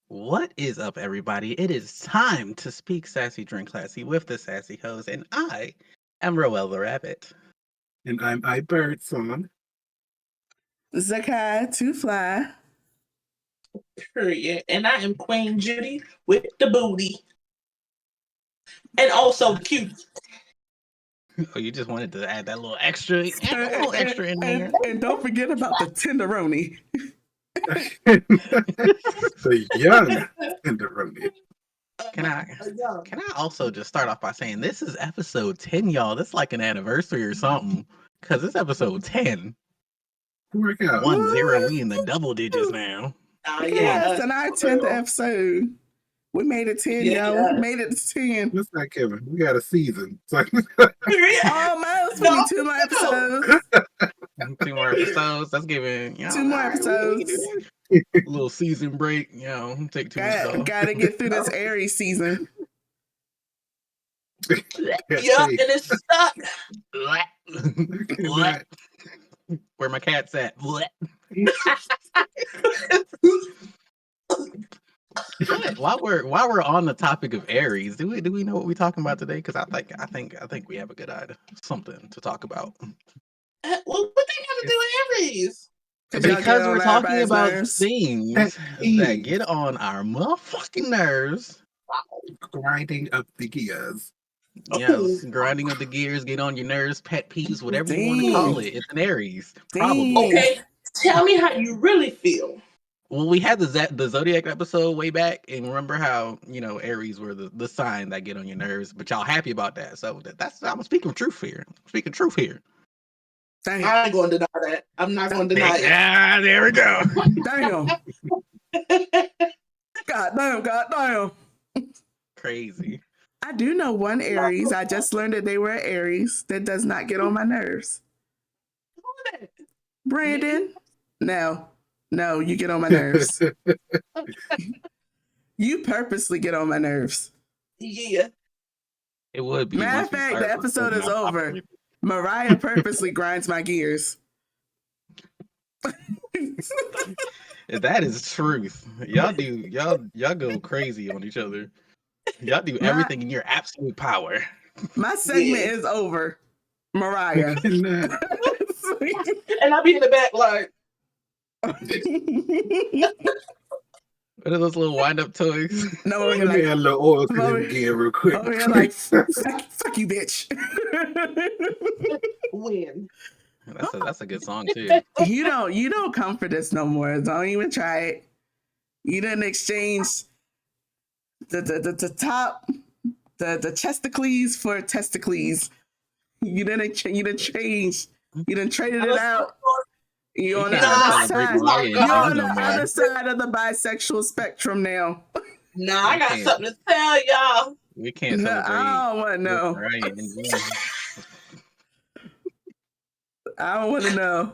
What is up, everybody? It is time to speak sassy, drink classy with the sassy host, and I am Roel the Rabbit. And I'm Birdsong. Zakai to fly. Period. And I am Queen Judy with the booty. And also cute. Oh, you just wanted to add that little extra, a little extra in there. And don't forget about the tenderoni. The young tenderoni. Can I also just start off by saying this is episode 10, y'all. This is like an anniversary or something. Cause it's episode 10. Work out. 10, we in the double digits now. Yes, and our 10th episode. We made it 10, y'all. We made it to 10. What's that, Kevin? We got a season. It's like Almost. We need 2 more episodes. 2 more episodes. That's giving 2 more episodes. A little season break, take 2 weeks off. Gotta get through this Aries season. Yup, and it's stuck. Where my cat's at. While we're on the topic of Aries, do we know what we're talking about today? Because I think we have a good idea, something to talk about. Well, what they got to do with Aries? Because we're talking about things that get on our motherfucking nerves. Grinding up the gears. Yes, grinding up the gears, get on your nerves, pet peeves, whatever you want to call it. It's an Aries. Probably. Okay, tell me how you really feel. Well, we had the Zodiac episode way back, and remember how Aries were the sign that get on your nerves, but y'all happy about that. So I'm speaking truth here. Speaking truth here. Dang. I ain't going to deny that. I'm not going to deny it. Yeah, there we go. Damn. God damn. Crazy. I do know one Aries. I just learned that they were Aries that does not get on my nerves. Brandon? No, you get on my nerves. You purposely get on my nerves. Yeah. It would be. Matter of fact, the episode is over. Mariah purposely grinds my gears. That is truth. Y'all go crazy on each other. Y'all do everything in your absolute power. My segment is over. Mariah. And I'll be in the back like what are those little wind-up toys? No, let me add a little oil to them gear real quick. Oh, yeah, like, fuck you, bitch. Win. That's a good song too. You don't come for this no more. Don't even try it. You didn't exchange the top the chesticles for testicles. You didn't change. You didn't traded it out. You're on the other side. You're on the other side of the bisexual spectrum now. Nah, I got something to tell y'all. We can't celebrate. I don't want to know. I don't want to know.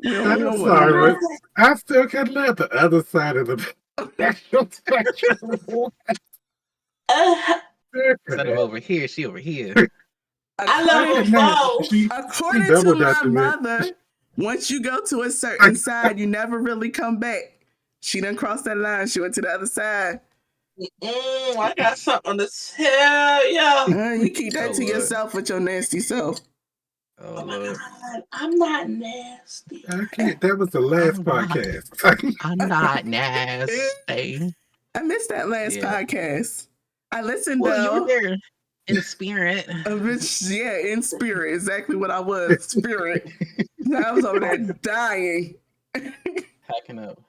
I'm sorry, I still can't let the other side of the spectrum. Instead of over here, she over here. I love her. According to my mother, once you go to a certain side, you never really come back. She done crossed that line. She went to the other side. I got something to tell you. You keep that to yourself with your nasty self. Oh my God, I'm not nasty. That was the last podcast. I'm not nasty. I missed that last podcast. I listened though. You were there in spirit. Yeah, in spirit. Exactly what I was. Spirit. I was over there dying. Hacking up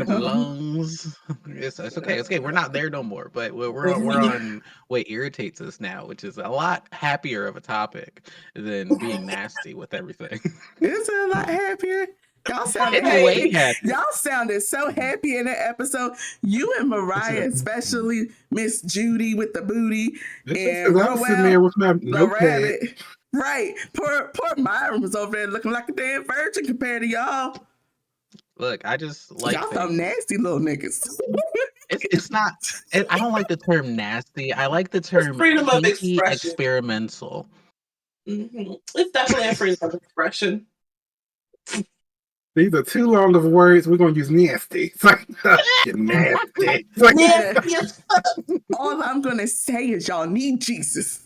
lungs. It's okay. It's okay. We're not there no more. But we're on what irritates us now, which is a lot happier of a topic than being nasty with everything. It's a lot happier. Y'all sounded happy. Y'all sounded so happy in that episode. You and Mariah, especially Miss Judy with the booty, and I'm sitting there with my rabbit. Right. Poor Myron was over there looking like a damn virgin compared to y'all. Look, I just like y'all some nasty little niggas. It's not. I don't like the term nasty. I like the term freedom of expression. Experimental. Mm-hmm. It's definitely a freedom of expression. These are too long of words. We're gonna use nasty. It's like you're nasty. It's like, Nasty as fuck. All I'm gonna say is y'all need Jesus.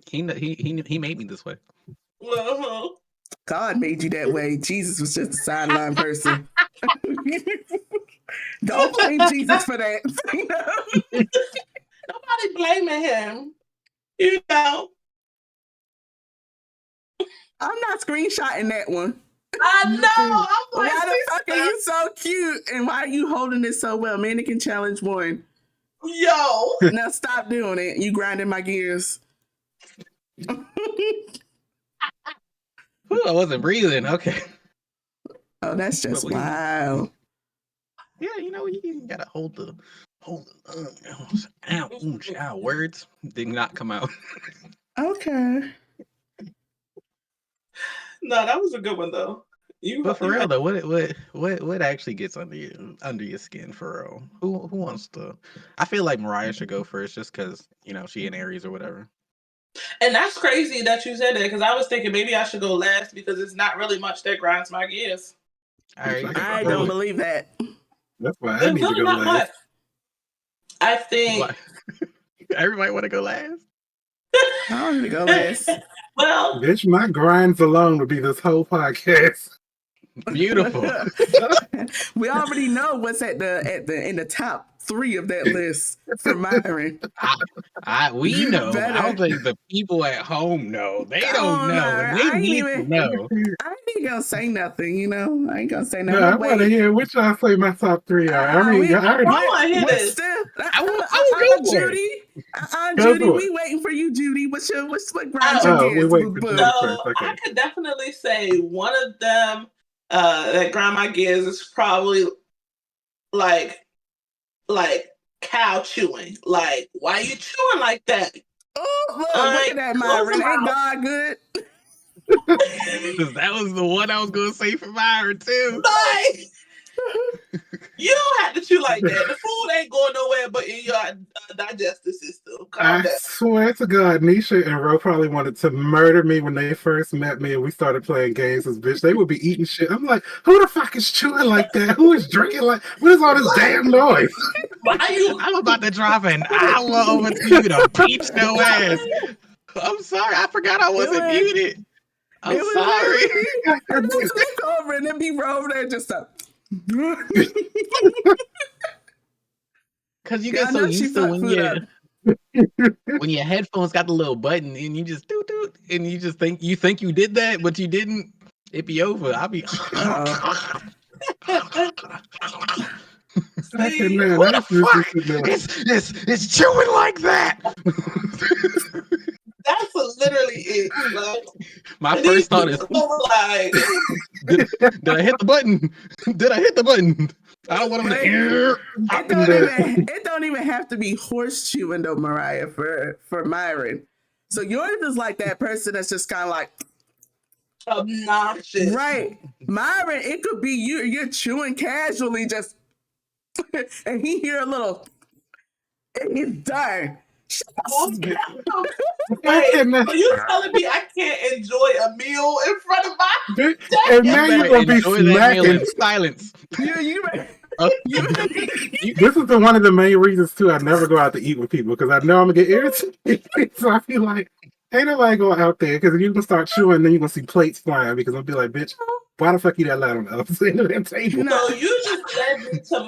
He made me this way. Uh-huh. God made you that way. Jesus was just a sideline person. Don't blame Jesus for that. Nobody blaming him. You know. I'm not screenshotting that one. I know. I'm like, why the fuck are you so cute? And why are you holding it so well? Mannequin challenge 1. Yo. Now stop doing it. You grinding my gears. Ooh, I wasn't breathing. Okay. Oh, that's just wow. Yeah, you gotta hold the words did not come out. Okay. No, that was a good one though. But for real though, what actually gets under your skin for real? Who wants to? I feel like Mariah should go first, just because she an Aries or whatever. And that's crazy that you said that, because I was thinking maybe I should go last because it's not really much that grinds my gears. I don't believe that. That's why I need to go last. Much. I think everybody want to go last. I want to go last. Well, bitch, my grinds alone would be this whole podcast. Beautiful. We already know what's in the top 3 of that list for Myron. We know. I don't think the people at home know. They don't know. They need to know. I ain't gonna say nothing. I ain't gonna say nothing. No, I want to hear which y'all say my top 3 are. I want to hear this. Judy. Judy, we waiting for you, Judy. What grinds your gears? We're waiting for Judy first. Okay. I could definitely say one of them that grind my gears is probably like cow chewing. Like, why you chewing like that? Oh, look at that, Myron. Ain't God good? That was the one I was gonna say for Myron too. Like, you don't have to chew like that. The food ain't going nowhere but in your digestive system. I swear to God, Nisha and Ro probably wanted to murder me when they first met me and we started playing games as bitch. They would be eating shit. I'm like, who the fuck is chewing like that? Who is drinking like? What is all this damn noise? I'm about to drop an hour over to you to peach no ass. I'm sorry, I forgot I wasn't muted. I'm sorry. And then look over and then be over there just up. Because you get so used to when your headphones got the little button and you just do and you just think you did that, but you didn't. It be over. I'll be. See, who the fuck is chewing like that? That's literally it. Like, my first thought is, like, did I hit the button? Did I hit the button? I don't want him to hear. It don't even have to be horse chewing though, Mariah, for Myron. So yours is like that person that's just kind of like obnoxious. Right. Myron, it could be you're chewing casually just and he hear a little and he's done. Wait, so you telling me I can't enjoy a meal in front of my and now you're gonna be smacking in silence. This is one of the main reasons too. I never go out to eat with people because I know I'm gonna get irritated. So I feel like ain't nobody going out there because if you can start chewing, then you're gonna see plates flying because I'll be like, bitch, why the fuck you that loud on the other side of that table? So you just led me to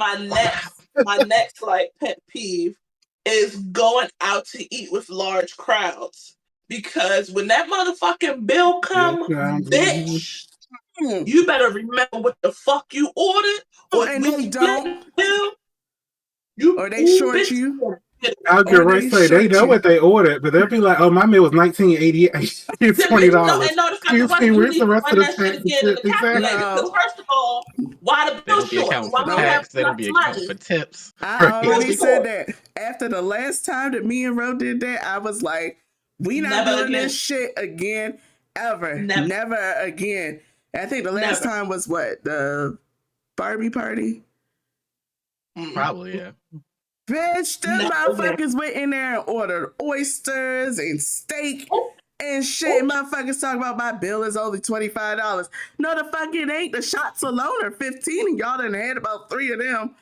my next like pet peeve is going out to eat with large crowds. Because when that motherfucking bill come, bitch, you better remember what the fuck you ordered. Or and they don't. Or they short you. I'll get right say they know what they ordered, but they'll be like, "Oh, my meal was $19.88. It's $20." Excuse me, where's the rest of the tax? Because first of all, why the bill short? Why don't have they don't be accounting for tips. I already said that. After the last time that me and Ro did that, I was like, "We not doing this shit again, ever, never again." I think the last time was what, the Barbie party. Probably, yeah. Bitch, them motherfuckers went in there and ordered oysters and steak And shit, motherfuckers talk about my bill is only $25. No, the fuck it ain't. The shots alone are 15, and y'all done had about 3 of them.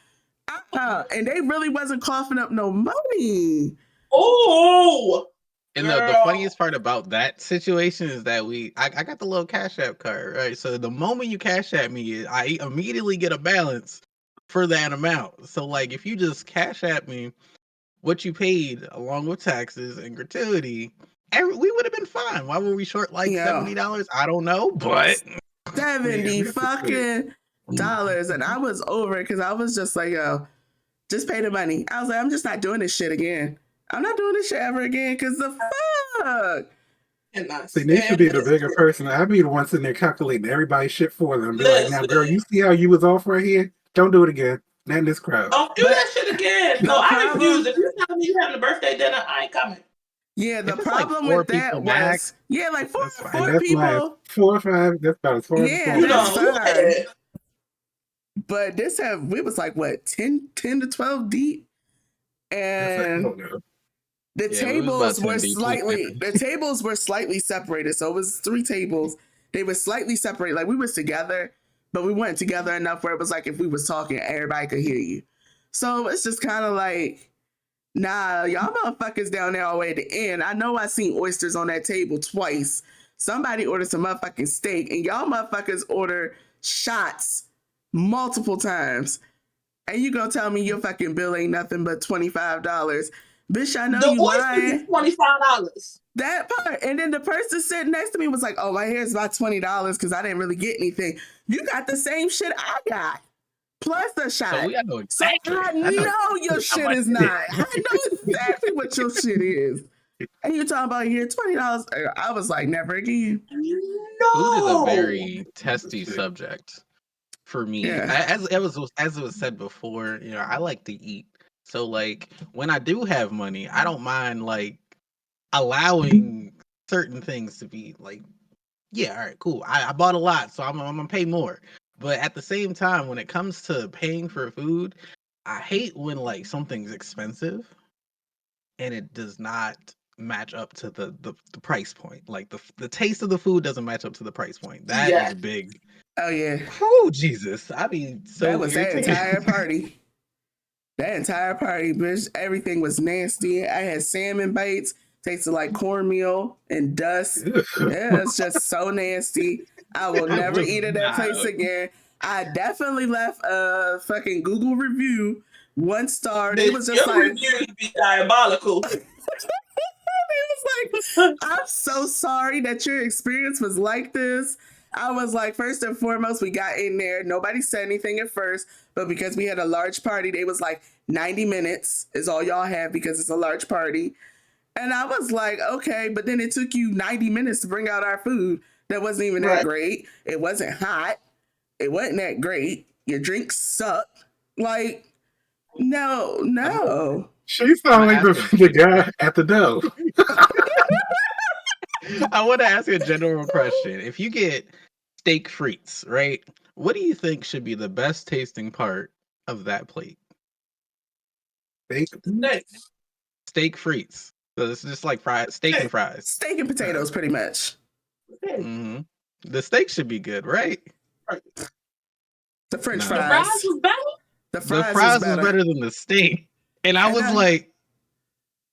And they really wasn't coughing up no money. Oh, And the funniest part about that situation is that I got the little Cash App card, right? So the moment you Cash App me, I immediately get a balance for that amount. So like if you just Cash App me what you paid along with taxes and gratuity, we would have been fine. Why were we short like $70? I don't know, but $70 fucking dollars, and I was over it because I was just like, yo, just pay the money. I was like, I'm just not doing this shit again. I'm not doing this shit ever again because the fuck. See, they should be the bigger person. I'd be the one sitting there calculating everybody's shit for them. Be like, now, girl, you see how you was off right here? Don't do it again. Not in this crowd. Don't do that shit again. No, I refuse. If you're telling me you're having a birthday dinner, I ain't coming. Yeah, the problem like with that was, like four people. Like 4 or 5, that's about as far as that's fine. But we was like, what, 10 to 12 deep? And the tables were slightly separated. So it was 3 tables. They were slightly separated. Like we was together, but we weren't together enough where it was like if we was talking, everybody could hear you. So it's just kind of like, nah, y'all motherfuckers down there all the way at the end. I know I seen oysters on that table twice. Somebody ordered some motherfucking steak, and y'all motherfuckers order shots multiple times. And you gonna tell me your fucking bill ain't nothing but $25. Bitch, I know you lying. $25. That part. And then the person sitting next to me was like, oh, my hair's about $20 because I didn't really get anything. You got the same shit I got. Plus the shot. So I know exactly. I know your shit is not. I know exactly what your shit is. And you talking about here $20? I was like, never again. No. Food is a very testy subject for me. Yeah. As it was said before, I like to eat. So like when I do have money, I don't mind like allowing certain things to be like, yeah, all right, cool. I bought a lot, so I'm gonna pay more. But at the same time, when it comes to paying for food, I hate when like something's expensive and it does not match up to the price point. Like the taste of the food doesn't match up to the price point. That is big. Oh yeah. Oh Jesus! I mean, so that was irritating. That entire party. That entire party, bitch. Everything was nasty. I had salmon bites, tasted like cornmeal and dust. Yeah, it's just so nasty. I will never eat at that place again. I definitely left a fucking Google review, 1 star. It was just your review would be diabolical. It was like, I'm so sorry that your experience was like this. I was like, first and foremost, we got in there. Nobody said anything at first, but because we had a large party, they was like 90 minutes is all y'all have because it's a large party. And I was like, okay, but then it took you 90 minutes to bring out our food. That wasn't even that great. It wasn't hot. It wasn't that great. Your drinks sucked. Like, no. She sounded like the guy at the dough. I want to ask you a general question. If you get steak frites, right? What do you think should be the best tasting part of that plate? Steak frites. So it's just like steak and fries. Steak and potatoes, pretty much. Mm-hmm. The steak should be good, right? The French fries. The fries was better? The fries was better than the steak. And I was like,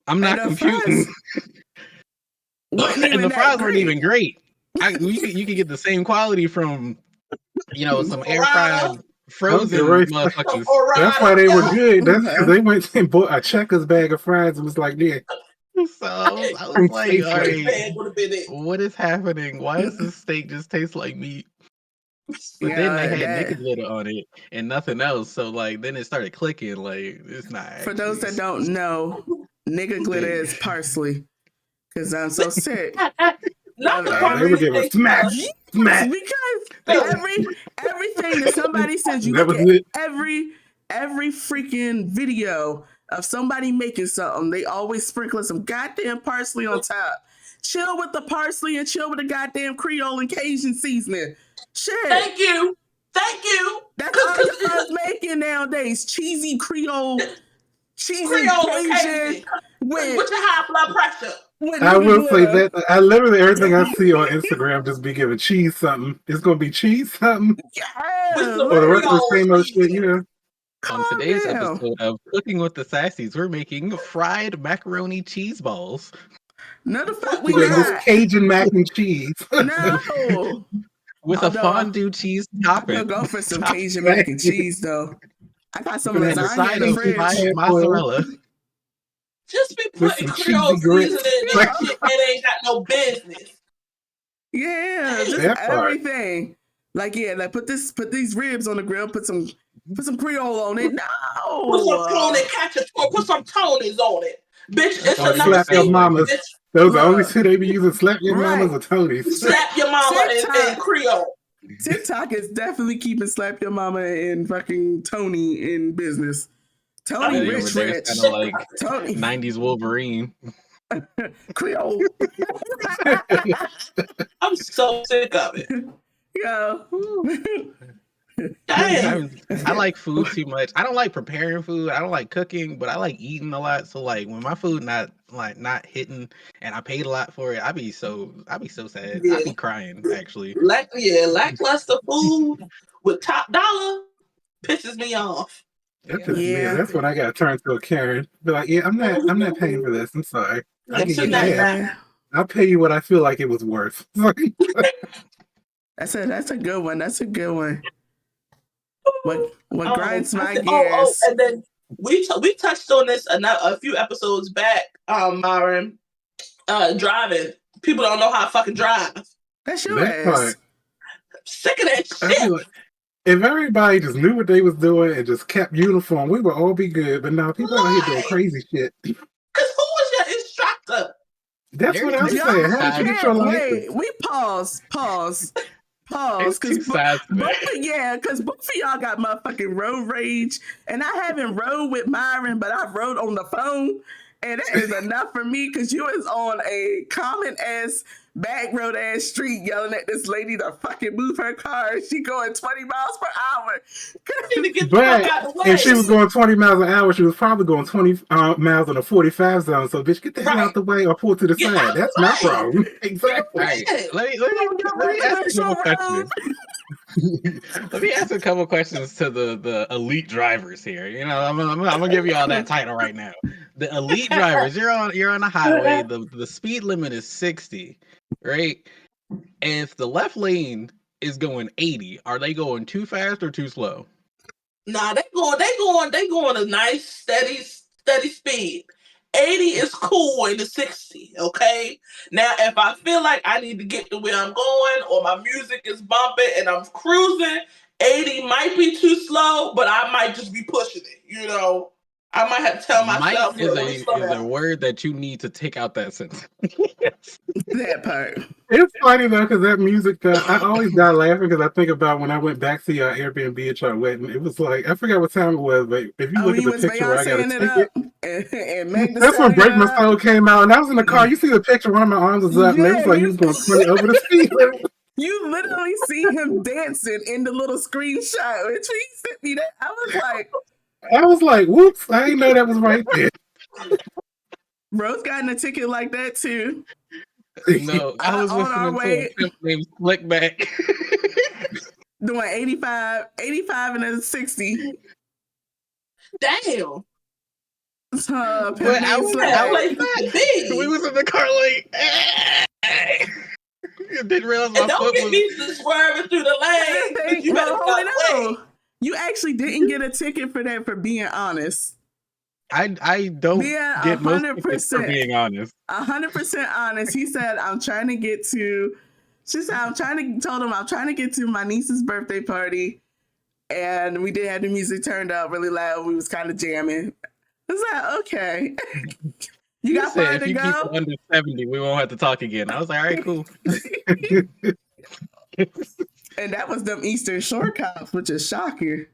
I'm not computing. And the fries weren't even great. You could get the same quality from, some air fried frozen motherfuckers. That's why they were good. That's because they went and bought a Checkers bag of fries and was like, yeah. So I was like, all right, what is happening? Why does this steak just taste like meat? But then they had nigga glitter on it and nothing else. So like then it started clicking. Like it's not. For those that don't know, nigga glitter is parsley. Because I'm so sick. Not the they were giving smack. Because everything that somebody sends you, look at every freaking video of somebody making something, they always sprinkle some goddamn parsley on top. Chill with the parsley and chill with the goddamn Creole and Cajun seasoning. Shit. Thank you. That's all y'all's making nowadays. Cheesy Creole, Cajun with your high blood pressure. With I nigga will say glitter. that I literally everything I see on Instagram just be giving cheese something. It's gonna be cheese something, Yeah, With some or the rest of the Creole same old shit. seasoning. On calm today's down. episode of Cooking with the Sassies, we're making fried macaroni cheese balls No, the fuck With we We're gonna do this Creole. not. Cajun mac and cheese. No. with a Although fondue cheese I topping. could go for some Top- Cajun mac and cheese though. I got some We're gonna have and a a lasagna in side the of Cajun fridge. fried parboiled mozzarella. Just be with putting some Creole cheesy grits. seasoning and shit that ain't got no business. Yeah, Damn. just That part. everything. Like put these ribs on the grill. Put some Creole on it. Put some tone No. and ketchup or put some toners on it. Bitch, That's it's Or funny you enough slap your sound like seasoning, mamas. bitch. Those are the only Look, two they be using. Slap your mamas right. or Tony's. Slap your mama in Creole. TikTok is definitely keeping Slap Your Mama and fucking Tony in business. Tony Betty over rich. there sounding like Tony 90s Wolverine. Creole. I'm so sick of it. Yo. Damn. I like food too much. I don't like preparing food. I don't like cooking, but I like eating a lot. So like when my food not hitting and I paid a lot for it, I be so sad. I Yeah. be crying actually. Lackluster food with top dollar pisses me off. That's just me. Yeah. That's when I gotta turn to a Karen. Be like, yeah, I'm not paying for this. I'm sorry. I'll Yeah, give you send that half. back. I'll pay you what I feel like it was worth. That's a good one. That's a good one. What grinds I my said, gears? and then we touched on this a few episodes back, Myron. Driving. People don't know how to fucking drive. That's your That ass. part. Sick of that I shit. feel like if everybody just knew what they was doing and just kept uniform, we would all be good. But now people out here doing Right. crazy shit. Cause who was your instructor? That's what I'm There's saying. How did you get your Wait, license? we pause, There's two sides to that. because both of y'all got motherfucking road rage, and I haven't rode with Myron, but I've rode on the phone, and that is enough for me. Because you was on a common ass back road ass street yelling at this lady to fucking move her car. She going 20 miles per hour. You need to get the fuck out of the way. If she was going 20 miles an hour, she was probably going 20 miles on a 45 zone. So, bitch, get the hell out the way or pull to the Get side. out the That's my way. problem. Exactly. All right, let me ask a couple questions. Let me ask a couple questions to the elite drivers here. You know, I'm gonna give you all that title right now. The elite drivers, you're on the highway. The speed limit is 60, right? And if the left lane is going 80, are they going too fast or too slow? Nah, they going a nice steady speed. 80 is cool way to 60, okay? Now, if I feel like I need to get to where I'm going or my music is bumping and I'm cruising, 80 might be too slow, but I might just be pushing it, you know? I might have to tell myself, Might is let me slow a down. word that you need to take out that sentence. That part. It's funny though, because that music, I always die laughing because I think about when I went back to your Airbnb at your wedding. It was like, I forgot what time it was, but if you look at He the was picture where I got a Beyonceing it ticket, up and Meg Thee that's when Break My Stallion up. Soul came out. And I was in the car. You see the picture, one of my arms was up, and it was like you was going 20 over the speed limit. You literally see him dancing in the little screenshot. Which he sent me that. I was like, whoops, I didn't know that was right there. Rose got a ticket like that too. No, I was On our listening to way- a pimp named Slickback. Doing 85 and a 60. Damn. Pimp But named I was Slickback. Places to be. we was in the car like, didn't realize my And don't foot get was. me to swerving through the lane, but you better Hold stop on. waiting. You actually didn't get a ticket for that, for being honest. I don't Being get most tickets for 100%. being honest. 100% honest. He said, I'm trying to get to, she said, I'm trying to get to my niece's birthday party. And we did have the music turned up really loud. We was kind of jamming. I was like, okay. You got said far if to you keep go? it under 70, we won't have to talk again. I was like, all right, cool. And that was them Eastern Shore cops, which is shocking.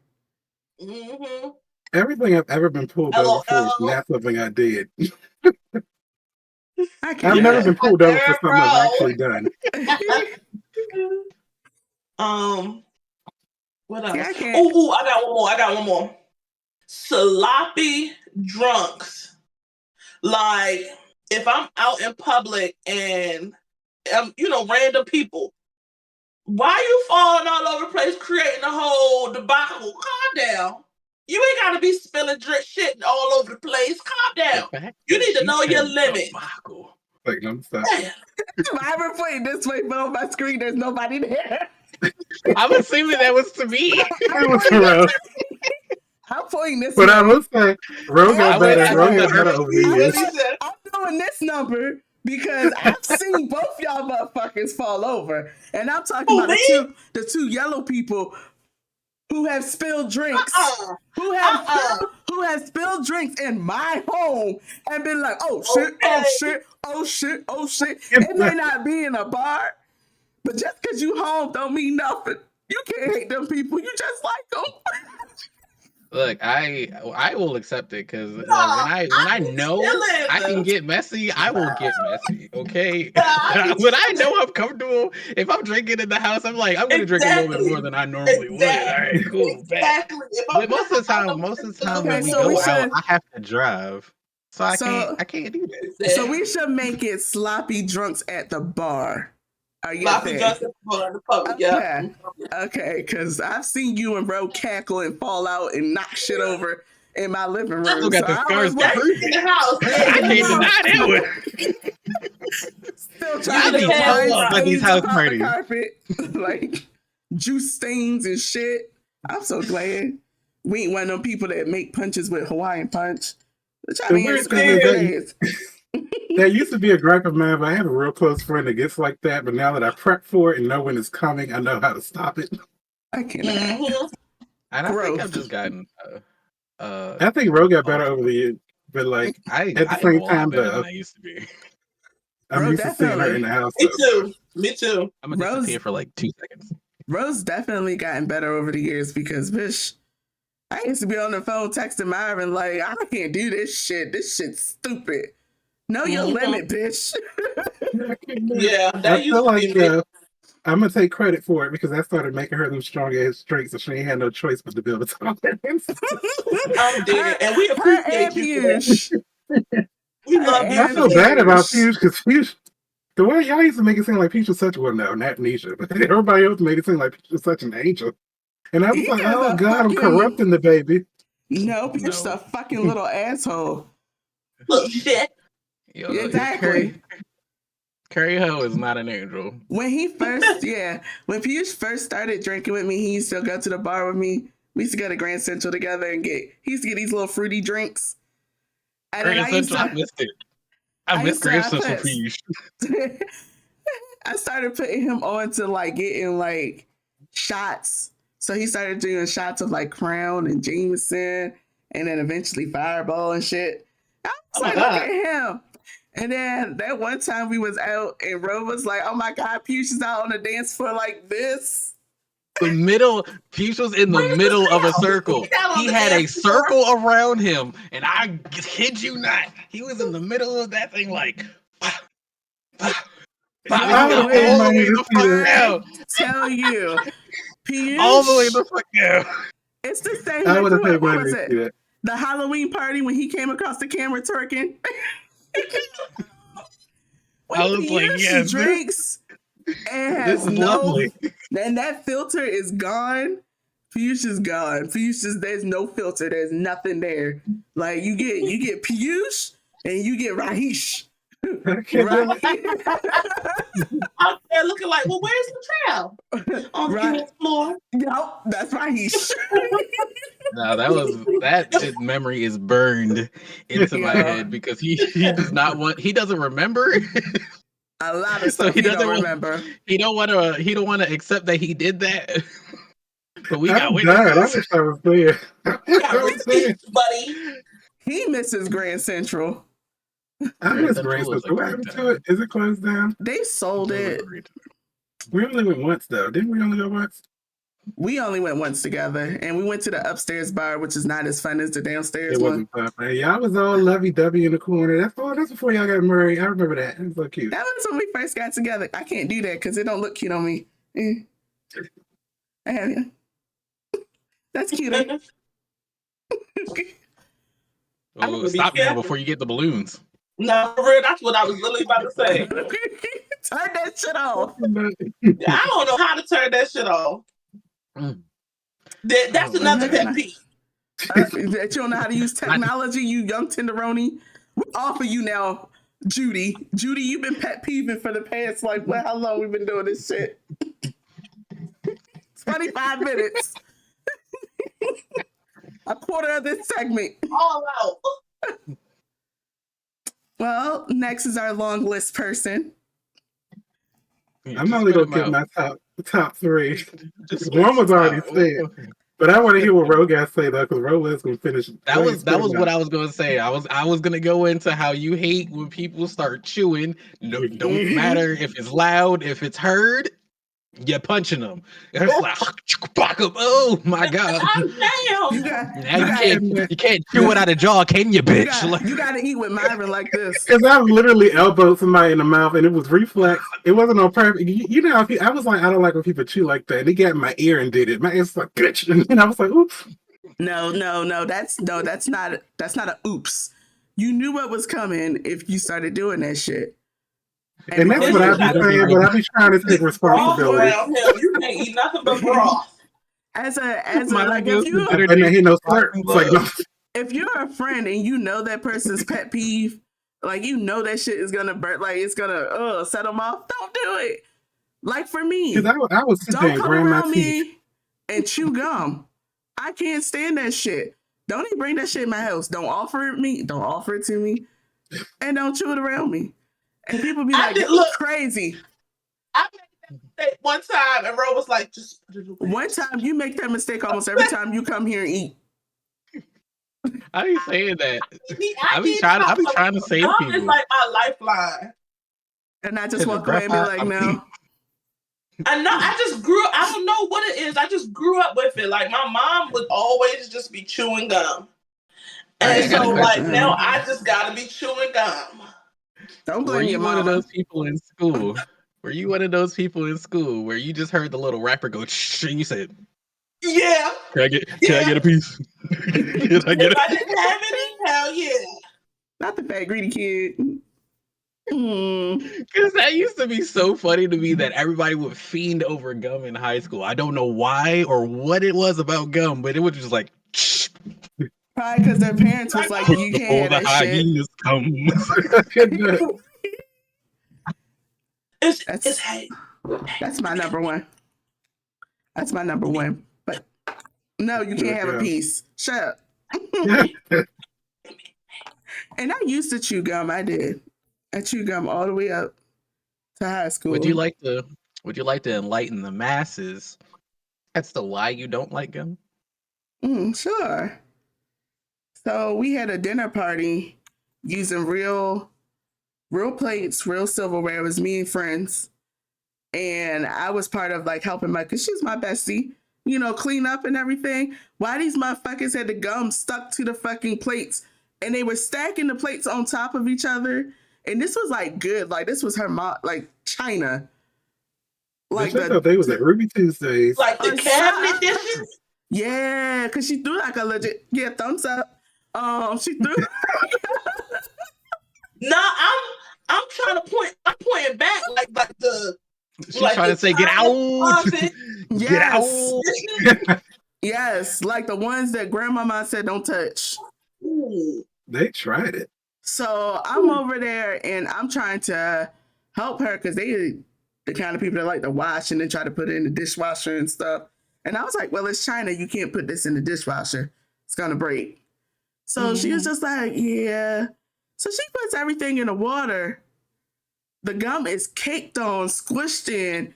Mm-hmm. Everything I've ever been pulled over for is LOL. not something I did. I can't. I've never been pulled over for There, something I've bro. actually done. What else? Yeah, I can't. Oh, I got one more. Sloppy drunks. Like, if I'm out in public and random people, why you falling all over the place, creating a whole debacle? Calm down. You ain't gotta be spilling shit all over the place. Calm The down. fact You that need to she know your said limit. debacle. Like, no, stop. Damn. I ever pointed this way, but on my screen, there's nobody there. I'm assuming that was to me. It was for real. I'm pointing this But way. I will say, Ro got better. Ro got better over the years. I'm doing this number because I've seen both y'all motherfuckers fall over. And I'm talking about the two yellow people who have spilled drinks. Who have spilled drinks in my home and been like, oh shit, oh shit, oh shit, oh shit. It may not be in a bar, but just because you home don't mean nothing. You can't hate them people. You just like them. Look, I will accept it because when I know I can get messy, I will get messy. Okay, when I know I'm comfortable, if I'm drinking in the house, I'm like I'm gonna drink a little bit more than I normally would. All right, cool. Exactly. But most of the time when we go out, I have to drive, so I can't do that. So we should make it sloppy drunks at the bar. Are you sloppy drunks at the bar in the public? Yeah. Okay, because I've seen you and bro cackle and fall out and knock shit over in my living room. I still got the scars to prove in the it. house. I can't deny that one. Still trying to be pulled up at these house parties. The carpet, like juice stains and shit. I'm so glad we ain't one of them people that make punches with Hawaiian punch. The weird thing is that used to be a gripe of mine, but I have a real close friend that gets like that. But now that I prep for it and know when it's coming, I know how to stop it. I can't. And I think I've just gotten. I think Ro got better over the years, but like at the same time, though, I used to be. I'm used to seeing her in the house. Me too. I'm gonna disappear for like 2 seconds. Ro's definitely gotten better over the years because, bitch, I used to be on the phone texting Myron like, I can't do this shit. This shit's stupid. Know your limit, bitch. Yeah, that I used feel to like be I'm gonna take credit for it because I started making her lose strong ass drinks, so she ain't had no choice but to be able to talk. I'm digging, and we appreciate you. We love you. I feel bad about Fuge because Fuge, the way y'all used to make it seem like Peach was such not Nisha, but everybody else made it seem like Peach was such an angel. And I was like, oh God, I'm corrupting the baby. No, Peach is a fucking little asshole. Little shit. Yo, exactly. Curry Ho is not an angel. When he first, when Peach first started drinking with me, he used to go to the bar with me. We used to go to Grand Central together and he used to get these little fruity drinks. And Grand Central, I missed it. I missed Grand Central for you. I started putting him on to like getting like shots. So he started doing shots of like Crown and Jameson and then eventually Fireball and shit. I was like, look at him. And then that one time we was out and Ro was like, oh my God, Peach is out on the dance floor like this. Peach was in the middle of a circle. He had a circle around him, and I kid you not, he was in the middle of that thing like, all the way down. Tell you, Peach, all the way the fuck down. It's the same. I would have paid what money was to it? see that. The Halloween party when he came across the camera twerking. I was like, yeah, drinks and this is lovely. Then that filter is gone. Piyush is gone. Piyush is there's no filter. There's nothing there. Like you get Piyush and you get Rahish. Right? Out there looking like, well, where's the trail? On the floor. Nope, that's Rahish. No, that memory is burned into my head because he doesn't remember. A lot of stuff he doesn't remember. He don't want to accept that he did that. But we got witnesses. I wish I was there. Buddy. He misses Grand Central. I miss Grand Central. What happened to it? Is it closed down? They sold it. We only went once though. Didn't we only go once? We only went once together, and we went to the upstairs bar, which is not as fun as the downstairs one. It wasn't fun. Y'all was all lovey-dovey in the corner. That's before y'all got married. I remember that. It was so cute. That was when we first got together. I can't do that because it don't look cute on me. I have you. That's cute. Oh, stop now before you get the balloons. No, for real, that's what I was literally about to say. Turn that shit off. I don't know how to turn that shit off. That's another pet peeve. That you don't know how to use technology, you young tenderoni. We offer you now, Judy. Judy, you've been pet peeving for the past, like, well, how long we've been doing this shit? 25 minutes. A quarter of this segment. All out. Well, next is our long list person. I'm only gonna give my top three. One was already said, but I want to hear what Ro got to say though, because Ro is gonna finish. That was what I was gonna say. I was gonna go into how you hate when people start chewing. No, don't matter if it's loud, if it's heard. You're punching them. It's like, oh my god! You can't chew it out of jaw, can you, bitch? You gotta eat with Myron like this. Because I literally elbowed somebody in the mouth, and it was reflex. It wasn't on purpose. You know, I was like, I don't like when people chew like that. And he got in my ear and did it. My ear's like, bitch, and I was like, oops. No, that's not a oops. You knew what was coming if you started doing that shit. And that's what I be saying, but I be trying to take responsibility. You can't eat nothing but broth. If you're a friend and you know that person's pet peeve, like you know that shit is gonna burn, like it's gonna set them off, don't do it. Like for me, I was don't come around me and chew gum. I can't stand that shit. Don't even bring that shit in my house. Don't offer it to me, and don't chew it around me. And people be like, "Look crazy." I made that mistake one time, and Ro was like, "Just put it away." One time, you make that mistake almost every time you come here and eat. I be saying that. I be trying to save people. It's like my lifeline. And I just walk away and be like, "No." I know. I don't know what it is. I just grew up with it. Like my mom would always just be chewing gum, and so like now I just gotta be chewing gum. Don't blame your mom. One of those people in school? Were you one of those people in school where you just heard the little rapper go shh and you said, "Yeah, can I get a piece? Can I get if I didn't have any, hell yeah." Not the fat greedy kid. Because that used to be so funny to me that everybody would fiend over gum in high school. I don't know why or what it was about gum, but it was just like shh. Probably because their parents was like, "You can't have that shit." It's hate. That's my number one. That's my number one. But no, you can't have a piece. Shut up. And I used to chew gum. I did. I chewed gum all the way up to high school. Would you like to enlighten the masses as to why you don't like gum? Sure. So we had a dinner party using real plates, real silverware. It was me and friends. And I was part of like helping because she's my bestie, clean up and everything. Why these motherfuckers had the gum stuck to the fucking plates and they were stacking the plates on top of each other. And this was like good. Like this was her mom, like China. Like I thought they was at Ruby Tuesdays. Like the cabinet dishes? Yeah, because she threw like a legit thumbs up. She threw. No, I'm trying to point. I'm pointing back like the. She's like trying to say, "Get out, get out." Yes, like the ones that Grandmama said don't touch. Ooh. They tried it. So I'm over there and I'm trying to help her because they the kind of people that like to wash and then try to put it in the dishwasher and stuff. And I was like, well, it's China. You can't put this in the dishwasher. It's going to break. So she was just like, yeah. So she puts everything in the water. The gum is caked on, squished in.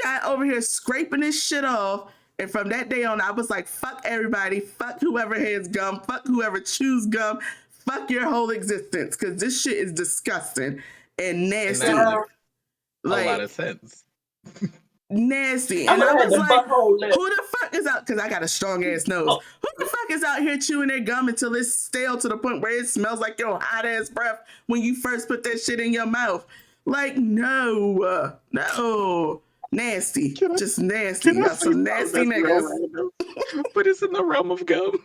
Got over here scraping this shit off. And from that day on, I was like, fuck everybody. Fuck whoever has gum. Fuck whoever chews gum. Fuck your whole existence. Because this shit is disgusting and nasty. And a lot of sense. Nasty. And I was like, who the fuck is out? Because I got a strong ass nose. Who the fuck is out here chewing their gum until it's stale to the point where it smells like your hot ass breath when you first put that shit in your mouth? Like, no. Nasty. Just nasty. You got some nasty niggas. But it's in the realm of gum.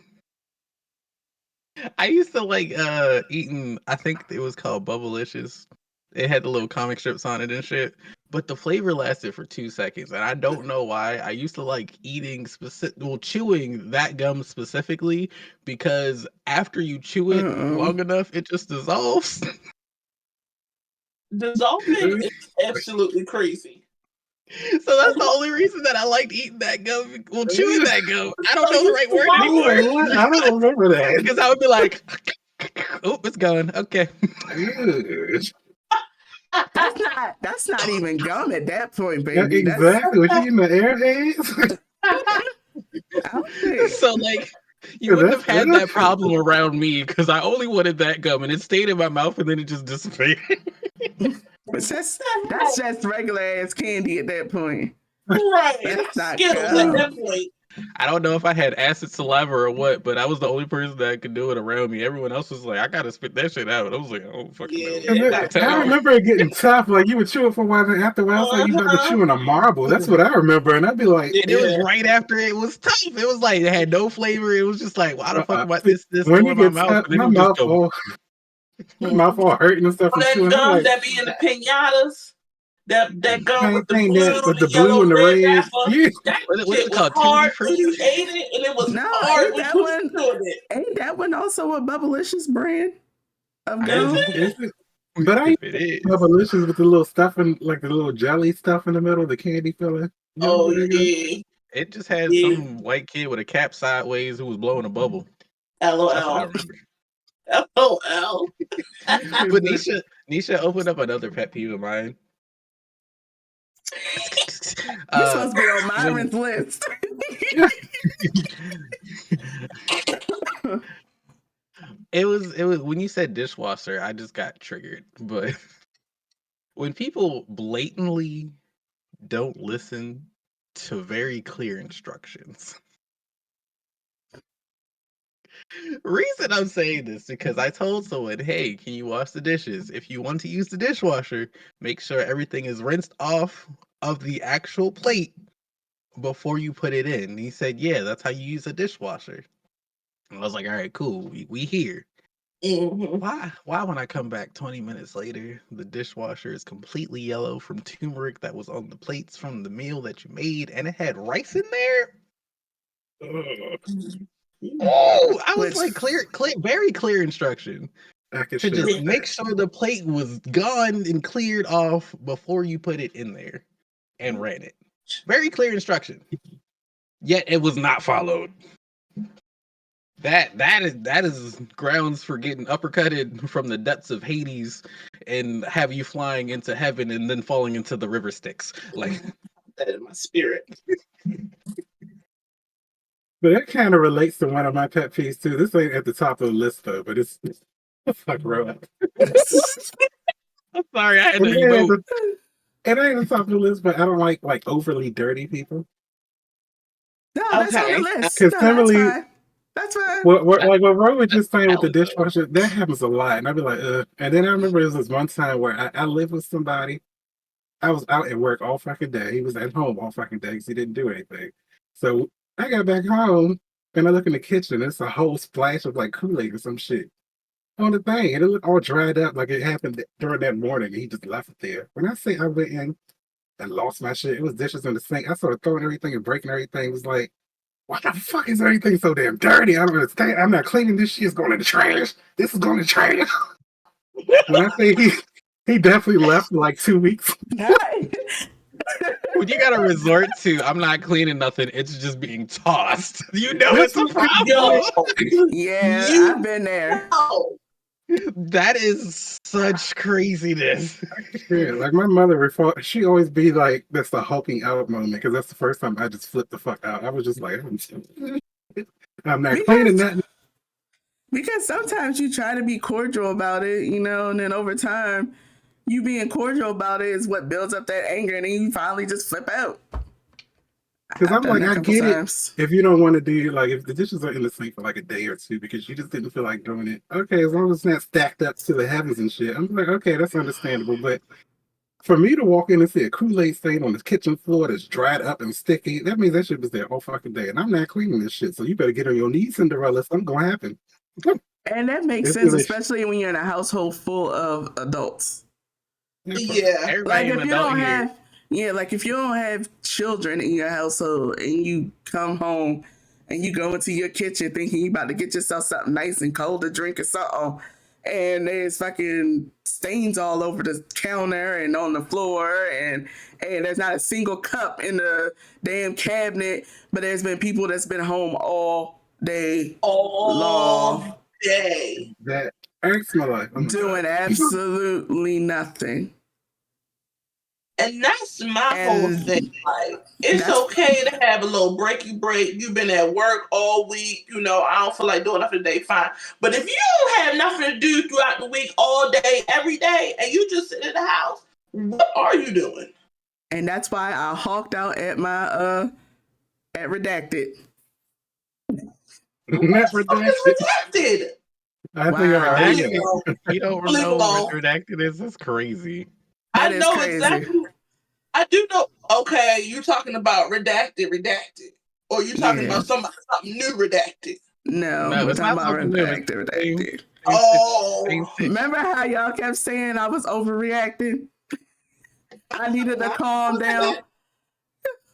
I used to like eating. I think it was called Bubblicious. It had the little comic strips on it and shit. But the flavor lasted for 2 seconds, and I don't know why. I used to like chewing that gum specifically because after you chew it long enough, it just dissolves. Dissolving is absolutely crazy. So that's the only reason that I liked eating that gum. Well, chewing that gum. I don't know the right word I'm like, anymore. what? I don't remember that. Because I would be like, oh, it's gone. Okay. Ew. That's not even gum at that point, Yeah, baby. exactly. Was she in the airheads? So like you Yeah, wouldn't that's have had good. that problem around me because I only wanted that gum and it stayed in my mouth and then it just disappeared. But that's just regular ass candy at that point. Right. That's not Skittles at gum. that point. I don't know if I had acid saliva or what, but I was the only person that could do it around me. Everyone else was like, I gotta spit that shit out. I was like, oh fucking Yeah. I remember it getting tough. Like you would chew it for a while, and after a while, it's like you about to chew on a marble. That's what I remember, and I'd be like, And it was right after it was tough. It was like it had no flavor. It was just like, why the fuck am I this when going you in my get mouth? tough, And then it would just go. my mouth all hurting and stuff All from that chewing. I'm gum like, that be in the pinatas, that gum with the ain't blue, that with the the blue yellow, and the red red? wrapper. Yeah. That What is shit it was called? Tutti hard when frutti? you ate it, and it was No, hard ain't when that you was one? chewing it. Ain't that one also a Bubblicious brand of Is gum? it? Is it? But I If used it to is. have delicious with the little stuffing, like the little jelly stuff in the middle, the candy filling. You Oh remember that guy? yeah, It just had yeah. some white kid with a cap sideways who was blowing a bubble. That's what I LOL. remember. LOL. But Nisha opened up another pet peeve of mine. You're supposed to be on When Myron's list. it was when you said dishwasher, I just got triggered. But when people blatantly don't listen to very clear instructions. Reason I'm saying this because I told someone, hey, can you wash the dishes? If you want to use the dishwasher, make sure everything is rinsed off of the actual plate before you put it in. And he said, yeah, that's how you use a dishwasher. And I was like, all right, cool. We here. Mm-hmm. Why when I come back 20 minutes later, the dishwasher is completely yellow from turmeric that was on the plates from the meal that you made and it had rice in there? Oh, I was Which like, clear, very clear instruction I can to shit just like make that. sure the plate was gone and cleared off before you put it in there and ran it. Very clear instruction. Yet it was not followed. That is grounds for getting uppercutted from the depths of Hades and have you flying into heaven and then falling into the river Styx. Like That is my spirit. But that kind of relates to one of my pet peeves too. This ain't at the top of the list though, but it's fuck Rowan. I'm sorry, I had to It ain't, emote. it ain't at the top of the list, but I don't like overly dirty people. no, that's on the Okay. list. Because No, that's similarly, fine. That's fine. like what Rowan was just saying with the Valid, though. dishwasher, that happens a lot, and I'd be like, ugh. And then I remember there was this one time where I lived with somebody. I was out at work all fucking day. He was at home all fucking day because he didn't do anything. So I got back home and I look in the kitchen. It's a whole splash of like Kool-Aid or some shit on the thing, and it looked all dried up like it happened during that morning. And he just left it there. When I say I went in and lost my shit, it was dishes in the sink. I started throwing everything and breaking everything. It was like, what the fuck is everything so damn dirty? I don't understand. I'm not cleaning this shit. It's going in the trash. This is going in the trash. When I say he definitely left for like 2 weeks. When you gotta resort to I'm not cleaning nothing, it's just being tossed. You know This it's a was problem. Yeah, You I've been there. know. That is such craziness. yeah, like my mother she always be like, that's the hulking out moment because that's the first time I just flipped the fuck out. I was just like, I'm not cleaning Because that. because sometimes you try to be cordial about it, and then over time, you being cordial about it is what builds up that anger, and then you finally just flip out. Because I've I'm done like, that a I couple get it times. if you don't want to do like if the dishes are in the sink for like a day or two because you just didn't feel like doing it. Okay, as long as it's not stacked up to the heavens and shit. I'm like, okay, that's understandable. But for me to walk in and see a Kool-Aid stain on the kitchen floor that's dried up and sticky, that means that shit was there all fucking day. And I'm not cleaning this shit. So you better get on your knees, Cinderella. Something's gonna happen. And that makes It's sense, really- especially when you're in a household full of adults. Yeah. Everybody Like an if you adult don't here. have, yeah, like if you don't have children in your household and you come home and you go into your kitchen thinking you about to get yourself something nice and cold to drink or something, and there's fucking stains all over the counter and on the floor, and there's not a single cup in the damn cabinet, but there's been people that's been home all day long All day. that irks my life. Oh my doing God. absolutely nothing. And that's my whole And thing. Like, it's that's- okay to have a little breaky break. You've been at work all week. You know, I don't feel like doing nothing today. Fine. But if you don't have nothing to do throughout the week, all day, every day, and you just sit in the house, what are you doing? And that's why I hawked out at my at Redacted. Not What the fuck is redacted. redacted? I think Wow. I Redacted? yeah. You don't Leave know alone. what redacted is? That's crazy. That I is know crazy. exactly. I do know. Okay, you talking about redacted, or you talking Yeah. about something new redacted? No, No, we're it's talking not about something new. It's Redacted, the same, Redacted. same Oh, shit. Remember how y'all kept saying I was overreacting? I needed to calm down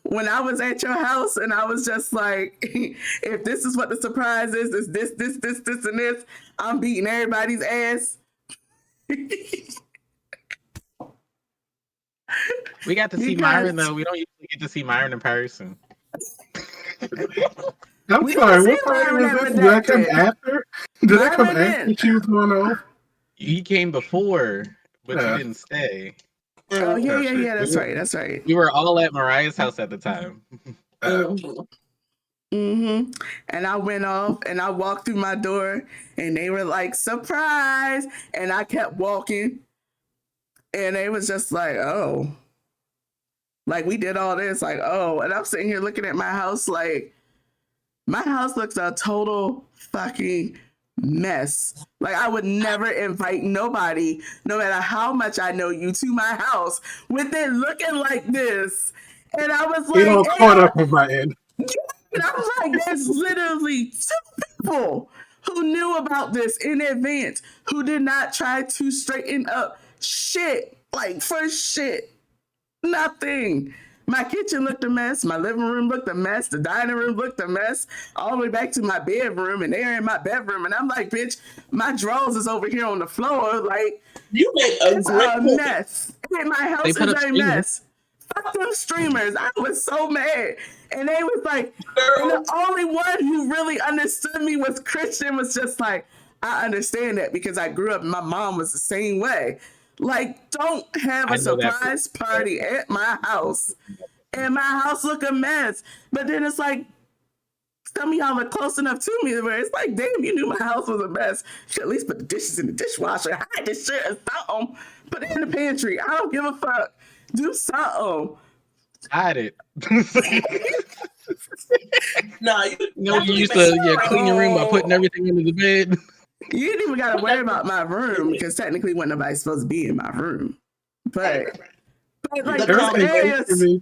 when I was at your house, and I was just like, if this is what the surprise is this, and this, I'm beating everybody's ass. We got to see Because- Myron though. We don't usually get to see Myron in person. I'm We sorry, didn't what see party was Myron at this? Did that come Redacted. after? Did that come Myron after didn't. she was going off? He came before, but you Yeah. didn't stay. Oh Yeah, shit. yeah, that's right, that's right. We were all at Mariah's house at the time. Mm-hmm. And I went off and I walked through my door and they were like, surprise. And I kept walking and they was just like, oh, like we did all this, like, oh. And I'm sitting here looking at my house like, my house looks a total fucking mess. Like I would never invite nobody, no matter how much I know you, to my house with it looking like this. And I was It all like, caught up on my end. and I was like, there's literally 2 people who knew about this in advance, who did not try to straighten up shit, like for shit. Nothing. My kitchen looked a mess. My living room looked a mess. The dining room looked a mess. All the way back to my bedroom, and they're in my bedroom. And I'm like, bitch, my drawers is over here on the floor. Like, you make a it's great a point. mess. And my house They put is up a streamers. mess. Fuck them streamers. I was so mad. And they was like, and Girl, the only one who really understood me was Christian, was just like, I understand that because I grew up and my mom was the same way. Like, don't have I a know that. surprise party at my house and my house look a mess. But then it's like, some of y'all are close enough to me where it's like, damn, you knew my house was a mess. You should at least put the dishes in the dishwasher, hide this shit or something. Put it in the pantry. I don't give a fuck. Do something. Hide it. nah, you No, you definitely used make to clean your room by putting everything under the bed. You didn't even gotta worry about my room because technically wasn't nobody supposed to be in my room. But like The those common Everything areas, for me.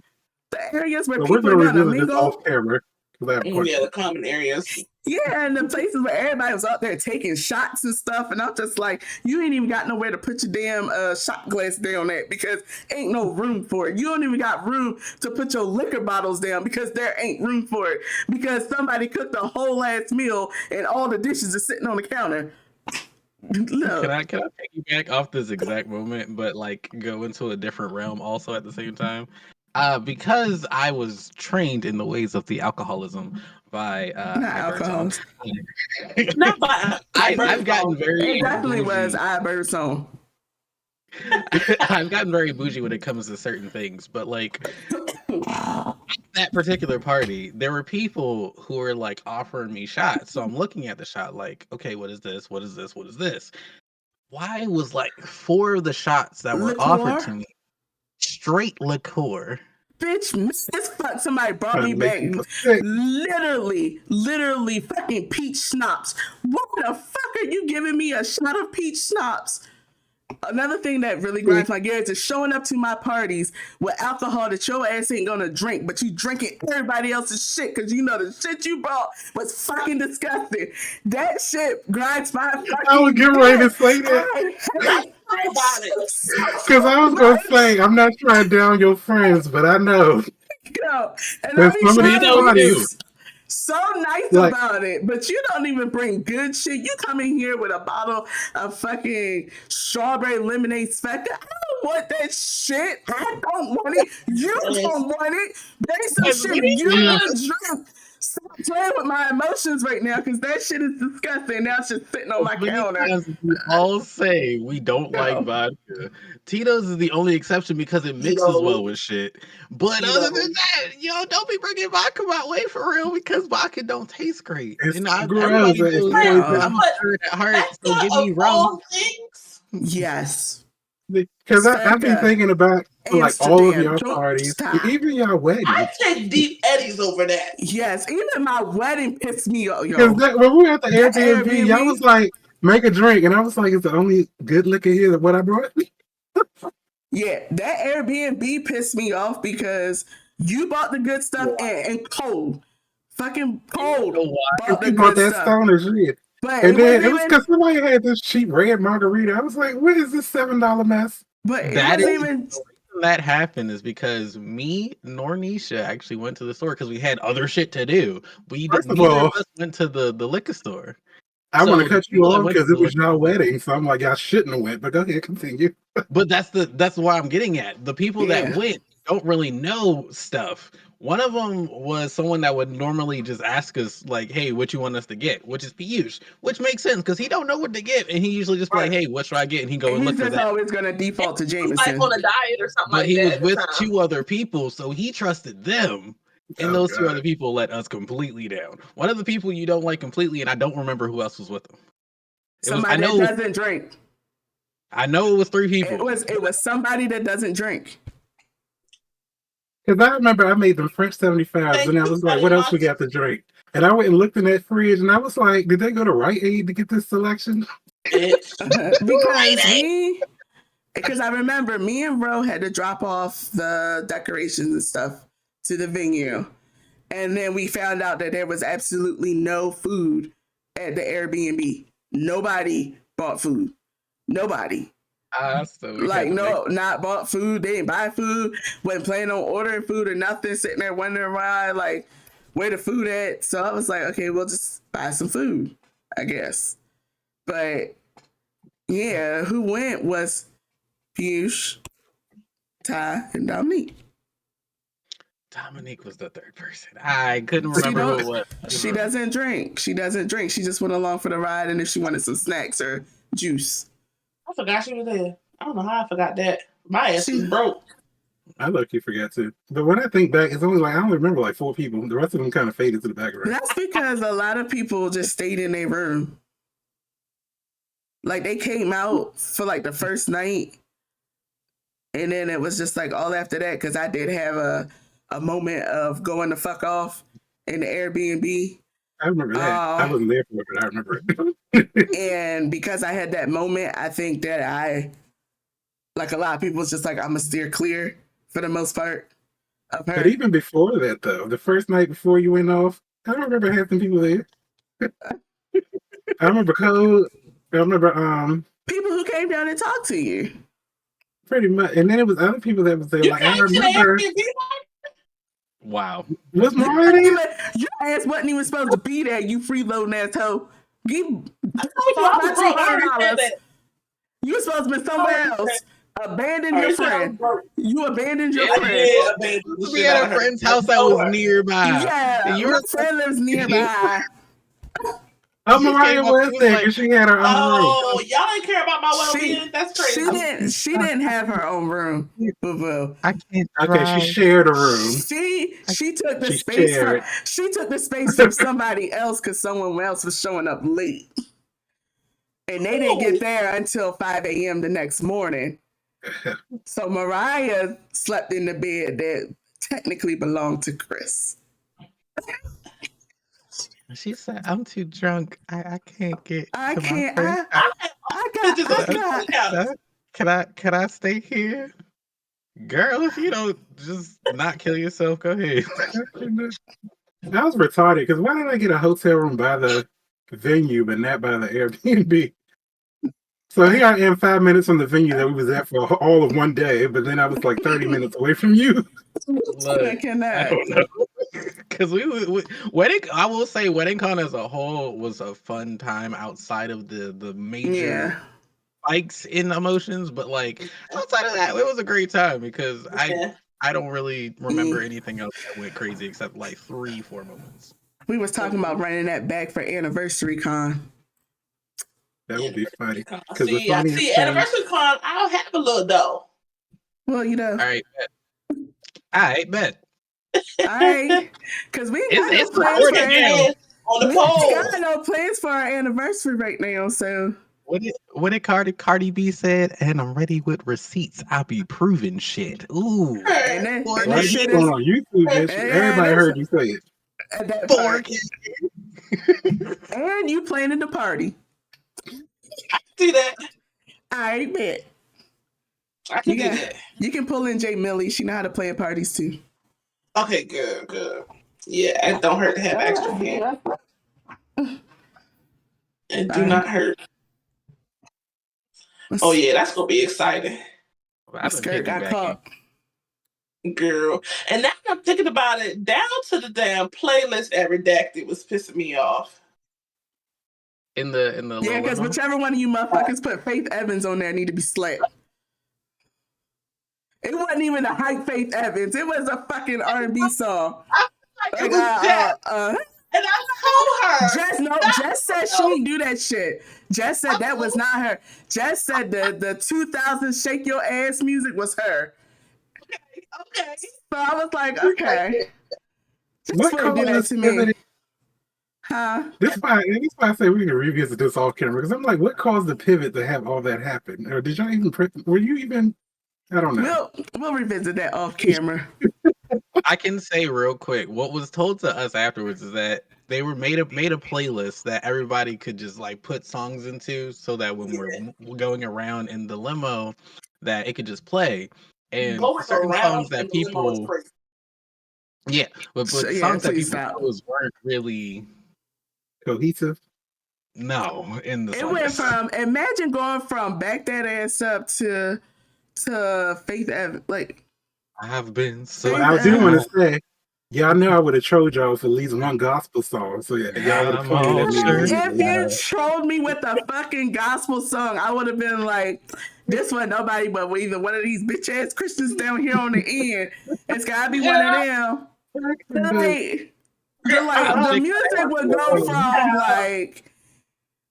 the areas where So we're people gonna are gonna reveal this off mingle. camera because I have Yeah, questions. the common areas. Yeah, and the places where everybody was out there taking shots and stuff, and I'm just like, you ain't even got nowhere to put your damn shot glass down at because ain't no room for it. You don't even got room to put your liquor bottles down because there ain't room for it because somebody cooked a whole ass meal and all the dishes are sitting on the counter. Look, Can I take you back off this exact moment, but like go into a different realm also at the same time? Because I was trained in the ways of the alcoholism by not Ibertone. alcohol. Not by I've gotten very It definitely was bougie. Ibertone. I've gotten very bougie when it comes to certain things, but like that particular party, there were people who were like offering me shots. So I'm looking at the shot like, okay, what is this? What is this? What is this? Why was like 4 of the shots that were offered to Liqueur? me straight liqueur? Bitch, as fuck, somebody brought Trying me to make back people sick. literally fucking peach schnapps. What the fuck are you giving me a shot of peach schnapps? Another thing that really grinds my gears is showing up to my parties with alcohol that your ass ain't gonna drink, but you drinking everybody else's shit because you know the shit you brought was fucking disgusting. That shit grinds my fucking I was getting ready to say that. I hate How about it? Because I was going to say, I'm not trying to down your friends, but I know Yo, and I there's be some of trying these to parties. be so nice Like- about it, but you don't even bring good shit. You come in here with a bottle of fucking strawberry lemonade speck. I don't want that shit. I don't want it. You don't want it. There's some As shit many you times- want to drink. Stop playing with my emotions right now because that shit is disgusting. Now it's just sitting on my Many counter. times we all say we don't like vodka. Tito's is the only exception because it mixes Tito's. well with shit. But other than that, don't be bringing vodka my way for real because vodka don't taste great. It's And gross. everybody It's knows poison. I'm a nerd at heart, so Becca give me of rum. all things. Yes. Because I've been thinking about like all of Amsterdam. your Don't parties, stop. even your weddings. I take deep eddies over that. Yes, even my wedding pissed me off, Because yo. when we were at the That Airbnb, y'all was like, make a drink. And I was like, it's the only good liquor here that what I brought. Yeah, that Airbnb pissed me off because you bought the good stuff and cold. Fucking cold. You know why? Bought the You bought good that stuff. stoner shit. But And it then wasn't it was even, because somebody had this cheap red margarita. I was like, what is this $7 mess? but it That wasn't is even, the reason that happened is because me nor Nisha actually went to the store because we had other shit to do. First of Neither all, of us went to the liquor store. I want to So, cut the you people that off went to because it the was liquor your wedding. So I'm like, y'all shouldn't have went. But go ahead, continue. But that's why I'm getting at. The people Yeah. that went don't really know stuff. One of them was someone that would normally just ask us like, "Hey, what you want us to get?" Which is Piyush, which makes sense because he don't know what to get, and he usually just be like, Right. "Hey, what should I get?" And he go and he's look for just that. always going to default to Like Jameson. on a diet or something But like he that was at the with time. 2 other people, so he trusted them. And Oh, those 2 God. other people let us completely down. One of the people you don't like completely, and I don't remember who else was with them. Somebody that doesn't drink. I know it was 3 people. It was somebody that doesn't drink. Because I remember I made them French 75s, and I was like, what else we got to drink? And I went and looked in that fridge, and I was like, did they go to Rite Aid to get this selection? Because I remember me and Ro had to drop off the decorations and stuff to the venue. And then we found out that there was absolutely no food at the Airbnb. Nobody bought food. Nobody. So we Like, had to no, not bought food. They didn't buy food. Wasn't planning on ordering food or nothing. Sitting there wondering why, like, where the food at. So I was like, okay, we'll just buy some food, I guess. But yeah, who went was Piyush, Ty, and Dominique. Dominique was the 3rd person. I couldn't remember who it was. She doesn't drink. She doesn't drink. She just went along for the ride, and if she wanted some snacks or juice. I forgot she was there. I don't know how I forgot that. My ass was broke. I low-key forgot too. But when I think back, it's only like, I only remember like 4 people. The rest of them kind of faded to the background. That's because a lot of people just stayed in their room. Like, they came out for like the first night, and then it was just like all after that, because I did have a moment of going the fuck off in the Airbnb. I remember that. I wasn't there for it, but I remember it. And because I had that moment, I think that like a lot of people, it's just like, I'm going to steer clear for the most part of her. But even before that, though, the first night before you went off, I don't remember having people there. I remember Code. I remember people who came down and talked to you. pretty much, and then it was other people that was there. You Like came I to the remember, Airbnb? Wow. was Mariah there? Your ass wasn't even supposed to be there, you freeloading asshole. I told you I was broke. I already said that. You were supposed to be somewhere else. Abandon your friend. You abandoned your I friend. did abandon the We shit had out a of her. friend's house that was nearby. Yeah, And you your were friend lives nearby. Oh, She Mariah came up, was she was there like, because she had her own room. Oh, y'all didn't care about my well-being? That's crazy. She didn't have her own room. Boo-boo. I can't Okay, she shared a room. She took the She space shared. she took the space from somebody else because someone else was showing up late. And they didn't get there until 5 a.m. the next morning. So Mariah slept in the bed that technically belonged to Chris. She said, "I'm too drunk. I can't get." I to my can't. friend's I got. can I stay here? Girl, if you don't just not kill yourself, go ahead. That was retarded, because why did I get a hotel room by the venue but not by the Airbnb? So here I am 5 minutes from the venue that we was at for all of one day, but then I was like 30 minutes away from you. Look, I cannot. don't know. Because wedding, I will say, wedding con as a whole was a fun time outside of the major spikes in emotions, but like outside of that, it was a great time because I don't really remember anything else that went crazy except like 3-4 moments. We was talking about running that back for anniversary con. That would be funny. See, anniversary con, I'll have a little dough. Well, you know. All right, bet. All right, bet. All right, because we ain't got no plans for our anniversary right now. So what did Cardi B said? And I'm ready with receipts. I'll be proving shit. Ooh, and that shit is on YouTube. Everybody heard you say it. That and you planning the party. I see that. I bet. I can do that. You can pull in Jay Millie. She know how to play at parties too. Okay, good. Yeah, it don't hurt to have extra hands. It do not hurt. Oh yeah, that's gonna be exciting. My skirt got caught. Girl. And now I'm thinking about it, down to the damn playlist at Redacted was pissing me off. In the yeah, because whichever one of you motherfuckers put Faith Evans on there need to be slapped. It wasn't even a hype Faith Evans. It was a fucking R&B song. It was Jess. And I told her. Jess said she didn't do that shit. Jess said that was not her. Jess said the 2000 Shake Your Ass music was her. Okay. So I was like, okay. What do that to me? Huh? This is why I say we can revisit this off camera, because I'm like, what caused the pivot to have all that happen? Or did y'all even? Were you even? I don't know. We'll revisit that off camera. I can say real quick, what was told to us afterwards is that they were made a playlist that everybody could just like put songs into, so that when we're going around in the limo, that it could just play. And certain songs that people, but songs that people chose weren't really cohesive. No, in the it went from imagine going from Back That Ass Up to Faith Evans. Like I've been so. Well, I do want to say, y'all know I would have trolled y'all for at least one gospel song. So y'all would have told me that. If you trolled me with a fucking gospel song, I would have been like, this one nobody but either one of these bitch ass Christians down here on the end. It's gotta be one of them. The music would go from like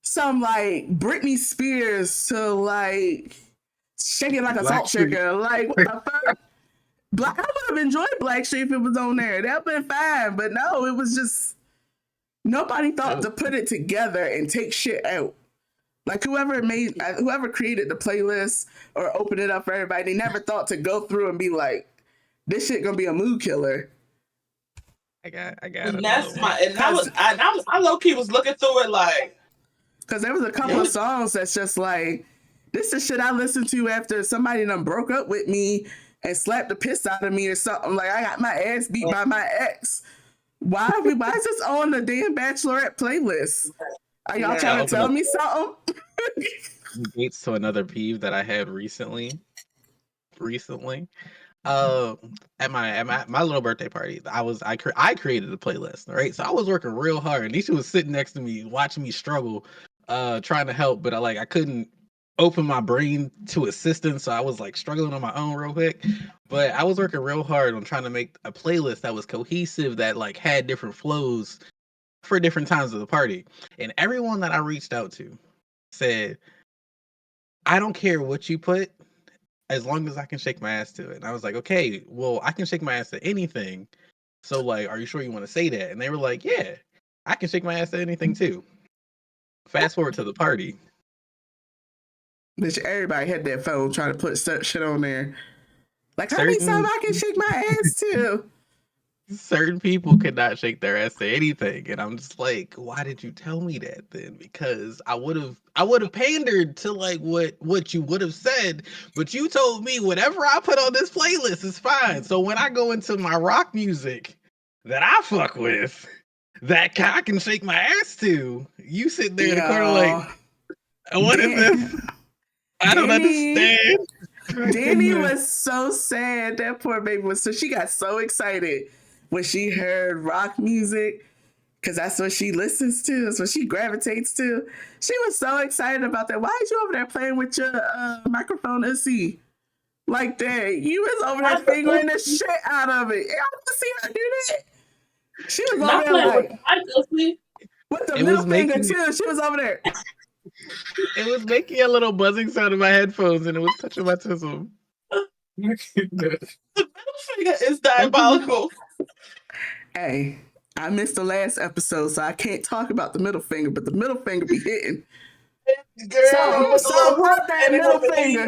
some like Britney Spears to like Shake It Like a Salt Shaker. Like what the fuck? I would have enjoyed Blackstreet if it was on there. That'd been fine. But no, it was just nobody thought to put it together and take shit out. Like whoever created the playlist or opened it up for everybody, they never thought to go through and be like, this shit gonna be a mood killer. I got. And that's I low key was looking through it like, because there was a couple of songs that's just like, this is shit I listened to after somebody done broke up with me and slapped the piss out of me or something. Like I got my ass beat by my ex. Why is this on the damn Bachelorette playlist? Are y'all trying to tell me something? Dates to another peeve that I had recently. At my little birthday party, I created the playlist, right? So I was working real hard. Nisha was sitting next to me, watching me struggle, trying to help, but I couldn't open my brain to assistance, so I was like struggling on my own real quick. But I was working real hard on trying to make a playlist that was cohesive, that like had different flows for different times of the party. And everyone that I reached out to said, I don't care what you put, as long as I can shake my ass to it. And I was like, okay, well, I can shake my ass to anything. So like, are you sure you want to say that? And they were like, yeah, I can shake my ass to anything too. Fast forward to the party. Bitch, everybody had their phone trying to put shit on there. Like, how many times I can shake my ass to? certain people could not shake their ass to anything, and I'm just like, why did you tell me that then? Because I would have pandered to like what you would have said, but you told me whatever I put on this playlist is fine. So when I go into my rock music that I fuck with, that I can shake my ass to, you sit there in the corner like, what is this? I don't understand. Danny was so sad. That poor baby was so she got so excited when she heard rock music because that's what she listens to. That's what she gravitates to. She was so excited about that. Why is you over there playing with your microphone Uzi like that? You was over there fingering the shit out of it. I want to see her do that. She was over there like with the middle finger too. She was over there. It was making a little buzzing sound in my headphones, and it was touching my tism. The middle finger is diabolical. Hey, I missed the last episode, so I can't talk about the middle finger, but the middle finger be hitting. Girl, so pop that middle finger.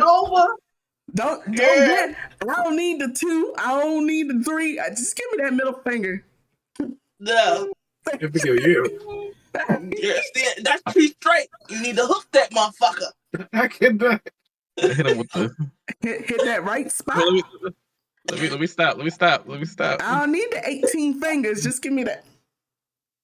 Don't get. I don't need the 2. I don't need the 3. Just give me that middle finger. No. If we give you. That's too straight. You need to hook that motherfucker. I cannot. Hit him with the hit that right spot. Let me stop. I don't need the 18 fingers. Just give me that.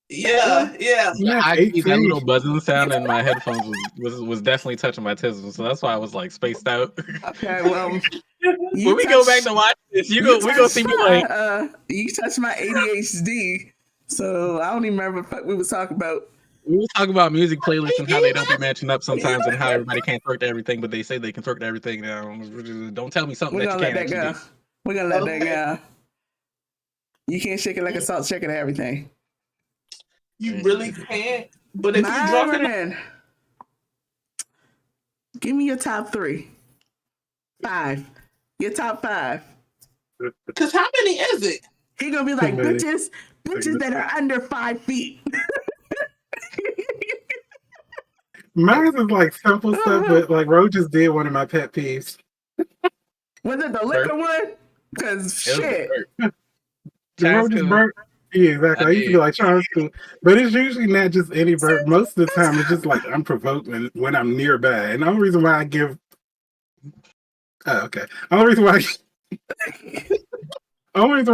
Yeah. That little buzzing sound in my headphones was definitely touching my tism, so that's why I was like spaced out. Okay, well, when we go back to watch this, we gonna see me like you touched my ADHD, so I don't even remember what we was talking about. We were talking about music playlists and how they don't be matching up sometimes, and how everybody can't twerk to everything, but they say they can twerk to everything now. Don't tell me something that you can't actually do. We're gonna let that go. You can't shake it like a salt shaker to everything. You really can't. But if you're drunk enough, give me your top 3. 5. Your top 5. Because how many is it? He gonna be like bitches that are under 5 feet. Mine is like simple stuff, but like Ro just did one of my pet peeves. Was it the liquor one? Because shit. Ro just burnt. Yeah, exactly. I used to be like trying to, but it's usually not just any burp. Most of the time, it's just like unprovoked when I'm nearby. And the only reason why I give, the only reason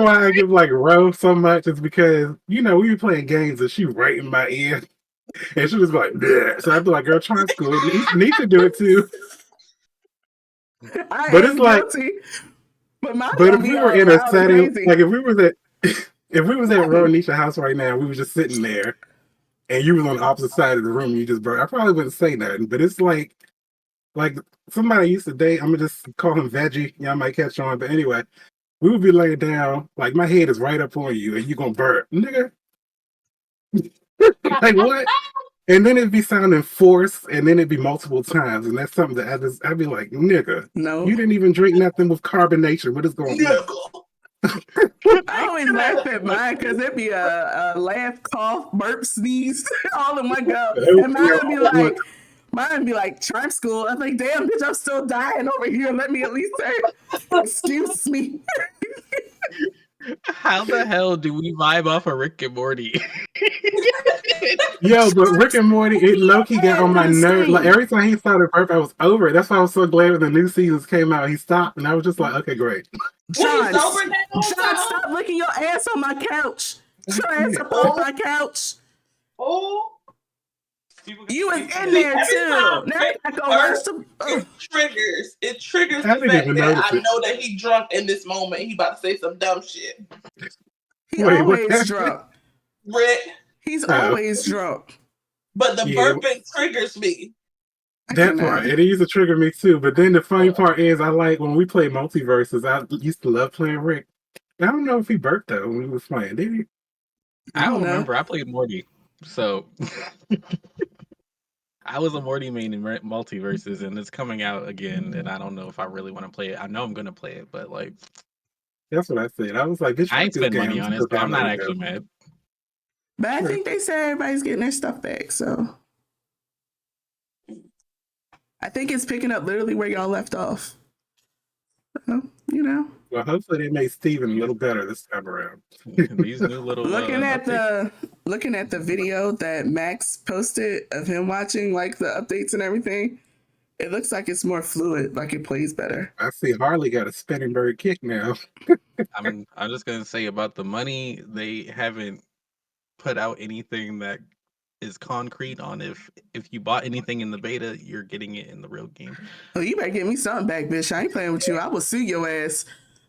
why I give like Ro so much is because we be playing games and she right in my ear, and she was like, bleh. So I'd be like, girl, try school. Need to do it too. But it's like, but if we were in a setting, crazy. Like if we was at Ro and Nisha's house right now, we were just sitting there, and you was on the opposite side of the room, and you just burnt. I probably wouldn't say nothing, but it's like somebody I used to date. I'm gonna just call him Veggie. Y'all might catch on, but anyway, we would be laying down, like my head is right up on you, and you gonna burp, nigga. Like what? And then it'd be sounding forced, and then it'd be multiple times, and that's something that I'd be like, nigga, no, you didn't even drink nothing with carbonation. What is going on? I always laugh at mine because it'd be a laugh, cough, burp, sneeze, all in one go. And mine would be like charm school. I'm like, damn, bitch, I'm still dying over here. Let me at least say, excuse me. How the hell do we vibe off of Rick and Morty? Yo, but Rick and Morty, it low-key got on my nerve. Like every time he started burp, I was over it. That's why I was so glad when the new seasons came out. He stopped, and I was just like, okay, great. John, stop licking your ass on my couch. Get your ass up off my couch. Oh. You was in there too. It triggers the fact that I know that he drunk in this moment. He about to say some dumb shit. He always drunk. Rick. He's always drunk. But the burping triggers me. That part, it used to trigger me too. But then the funny part is, I like when we play multiverses. I used to love playing Rick. I don't know if he burped though when we was playing. Did he? I don't remember. I played Morty, so I was a Morty main in multiverses, and it's coming out again. And I don't know if I really want to play it. I know I'm gonna play it, but like, that's what I said. I was like, bitch, I ain't spend money on it, so I'm not actually mad. But I think they said everybody's getting their stuff back, so I think it's picking up literally where y'all left off. Well, hopefully they made Steven a little better this time around. These new little Looking at updates. the video that Max posted of him watching like the updates and everything, it looks like it's more fluid, like it plays better. I see Harley got a spinning bird kick now. I'm just gonna say about the money, they haven't put out anything that is concrete on if you bought anything in the beta, you're getting it in the real game. Oh, you better give me something back, bitch. I ain't playing with you. I will sue your ass.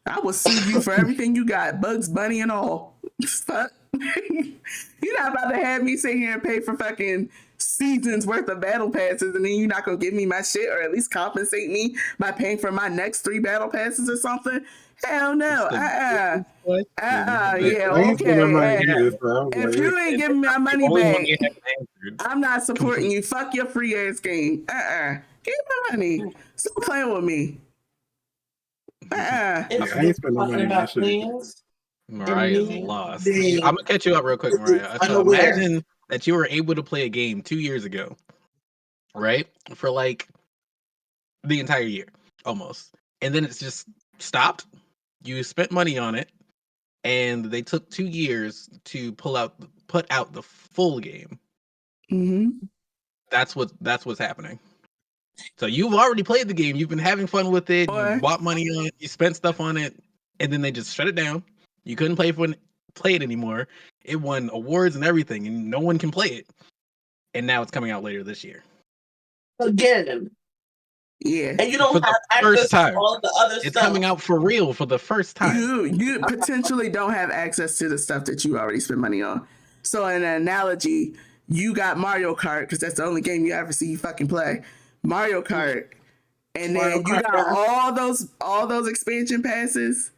I will sue you for everything you got, Bugs Bunny and all. Fuck. You're not about to have me sit here and pay for fucking seasons worth of battle passes, and then you're not gonna give me my shit, or at least compensate me by paying for my next 3 battle passes or something. Hell no. Yeah, Yeah, I ain't spending no money okay. either, so I was If like, you ain't giving me my money only one back, you haven't answered. I'm not supporting you. Fuck your free ass game. Give me my money. Stop playing with me. It's I ain't spending no money talking on about that shit. things. Mariah's me lost. being I'm gonna catch you up real quick, Mariah. So unaware. imagine that you were able to play a game 2 years ago, right? For like the entire year, almost. And then it's just stopped. You spent money on it, and they took 2 years to put out the full game. Mm-hmm. That's what's happening. So you've already played the game, you've been having fun with it, you Boy. bought money on it, you spent stuff on it, and then they just shut it down. You couldn't play it anymore. It won awards and everything, and no one can play it. And now it's coming out later this year. Again. Yeah. And you don't For the have first access to time. all the other It's stuff. coming out for real for the first time. You potentially don't have access to the stuff that you already spent money on. So in an analogy, you got Mario Kart, because that's the only game you ever see you fucking play. Mario Kart. And then you got all those expansion passes.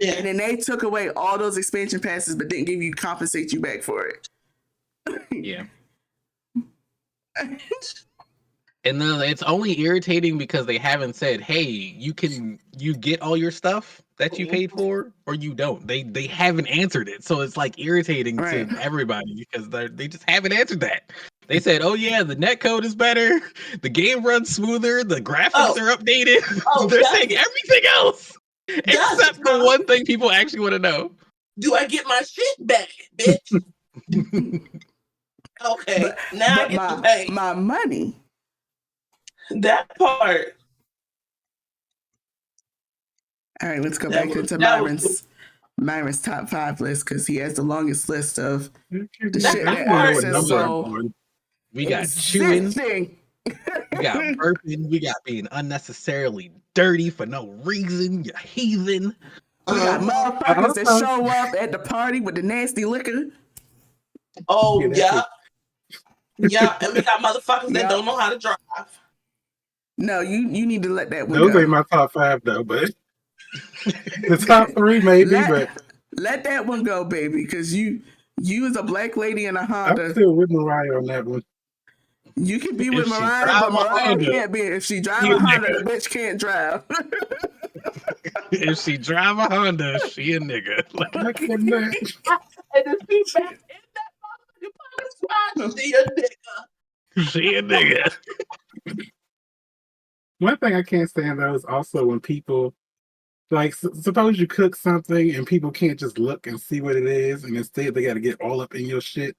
Yeah. And then they took away all those expansion passes but didn't give you compensate you back for it. Yeah. And then it's only irritating because they haven't said, "Hey, you get all your stuff that you paid for, or you don't." They haven't answered it, so it's like irritating to everybody because they just haven't answered that. They said, "Oh yeah, the netcode is better, the game runs smoother, the graphics are updated." They're saying everything else except the one thing people actually want to know: do I get my shit back, bitch? Okay, now I get to pay my money. That part. All right, let's go back into Myron's top 5 list because he has the longest list of the shit that Alex so we got chewing, we got burping, we got being unnecessarily dirty for no reason, you heathen. We got motherfuckers that show up at the party with the nasty liquor. Oh, yeah. Yeah, and we got motherfuckers that don't know how to drive. No, you need to let that one go. Those go. ain't my top 5 though, but the top 3 maybe. Let that one go, baby, because you as a black lady in a Honda. I'm still with Mariah on that one. You can be with Mariah, but Mariah can't be. If she drive a Honda, the bitch can't drive. If she drive a Honda, she a nigga. And if she back in that motherfucking she a nigga. She a nigga. One thing I can't stand though is also when people like suppose you cook something and people can't just look and see what it is, and instead they got to get all up in your shit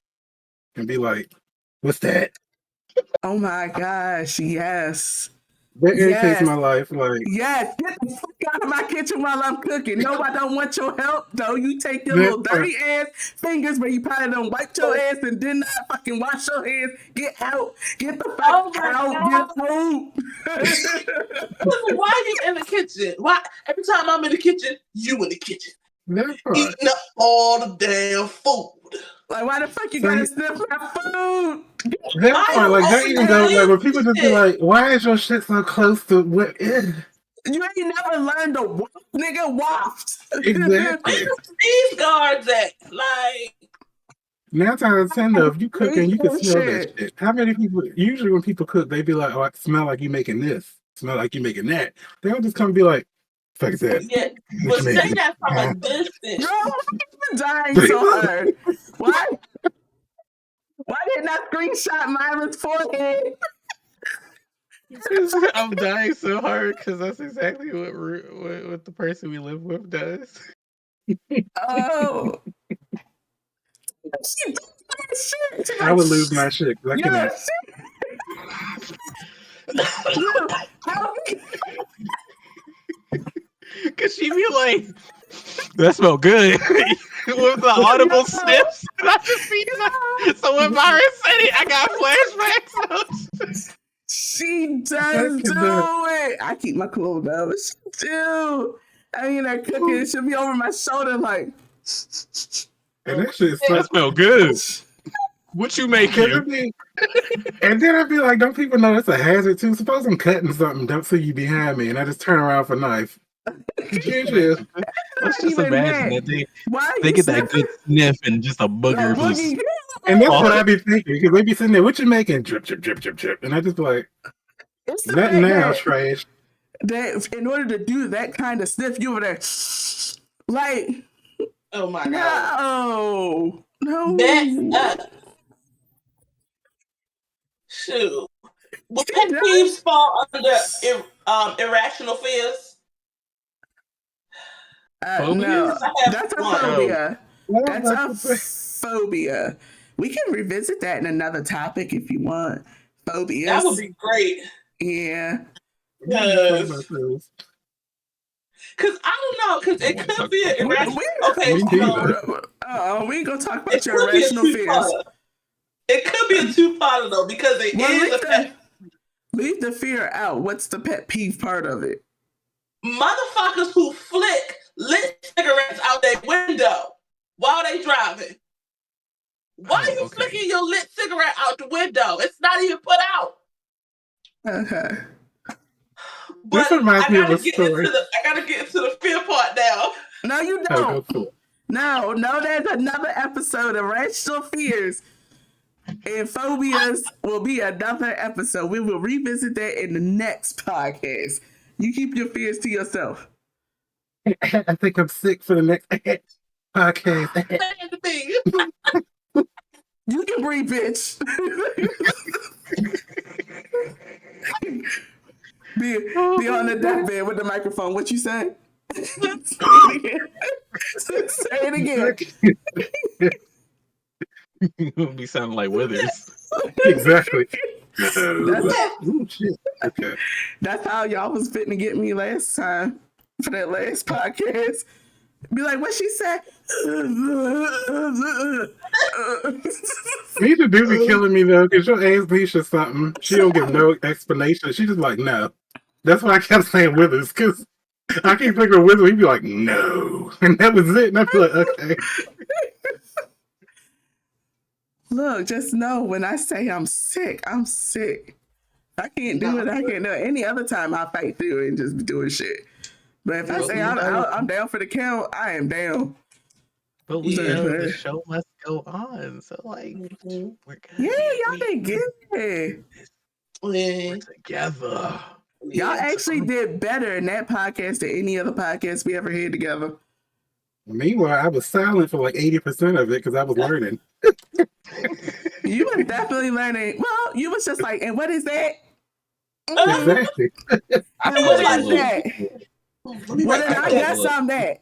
and be like, "What's that?" Oh my gosh! Yes. That irritates my life. Like, yes, get the fuck out of my kitchen while I'm cooking. No, I don't want your help, though. You take your little dirty ass fingers where you probably don't wipe your ass and did not fucking wash your hands. Get out. Get the fuck out. Get food. Why you in the kitchen? Why every time I'm in the kitchen, you in the kitchen? Eating up all the damn food. Like, why the fuck you gotta sniff my food? That part, like, that even go, like, when people just be like, why is your shit so close to what is? You ain't never learned to waft, nigga, waft. Exactly. These guards at, like... 9 times out of 10, though, if you cooking, you can smell that shit. How many people, usually when people cook, they be like, oh, I smell like you making this. Smell like you making that. They don't just come and be like, fuck is that? Yeah, but say that from a distance. Bro, why are you dying so hard? Why? Why didn't I screenshot Myra's forehead? I'm dying so hard because that's exactly what the person we live with does. Oh, she shit. She's I like, would lose my shit. I yo, cannot. shit. Yo, how Cause she be like, that smell good with the audible sniffs, and I just be so when Byron said it, I got flashbacks. she I does do cannot. it. I keep my cool though. She do. I mean, I cooking. She'll be over my shoulder like. And that shit That sucks. smell good. What you making? And then I'd be like, don't people know it's a hazard too? Suppose I'm cutting something, don't see you behind me, and I just turn around for a knife. GG. Let's just imagine that they you get that good sniff and just a booger. Like, Just, And that's what I be thinking, because they be sitting there, what you making? Drip, drip, drip, drip, drip. And I just be like, it's the not fact now, trash. that in order to do that kind of sniff, you over there, like, Oh my god. no. That's shoot. Will pet peeves fall under irrational fears? No, I that's a one. phobia. Oh. That's a phobia. We can revisit that in another topic if you want. Phobias. That would be great. Yeah. Because I don't know, because it could be an irrational. Okay, so we ain't gonna talk about your irrational fears. It could be a two-parter though, because it is a pet. Leave the fear out. What's the pet peeve part of it? Motherfuckers who flick lit cigarettes out their window while they driving. Why are you flicking your lit cigarette out the window? It's not even put out. Okay. But I gotta get into the fear part now. No, you don't. No, there's another episode of Rational Fears. And phobias will be another episode. We will revisit that in the next podcast. You keep your fears to yourself. I think I'm sick for the next podcast. You can breathe, bitch. be on the deathbed with the microphone. What you say? Say it again. You'll be sounding like Withers. Exactly. That's how y'all was fitting to get me last time for that last podcast. Be like, what she said? Nisha do be killing me though, because she'll ask Nisha something. She don't give no explanation. She just like, no. That's why I kept saying Withers, because I keep thinking of Withers. He'd be like, no. And that was it. And I'd be like, okay. Look, just know when I say I'm sick, I'm sick. I can't do it. I can't do it. Any other time I fight through it and just be doing shit. But if I say I'm down for the count, I am down. But we know the show must go on. So like, we're yeah, y'all didn't get it. We're together. Y'all actually did better in that podcast than any other podcast we ever had together. Meanwhile, I was silent for like 80% of it because I was learning. You were definitely learning. Well, you was just like, and what is that? Exactly. And what is that? Well, I guess I'm that.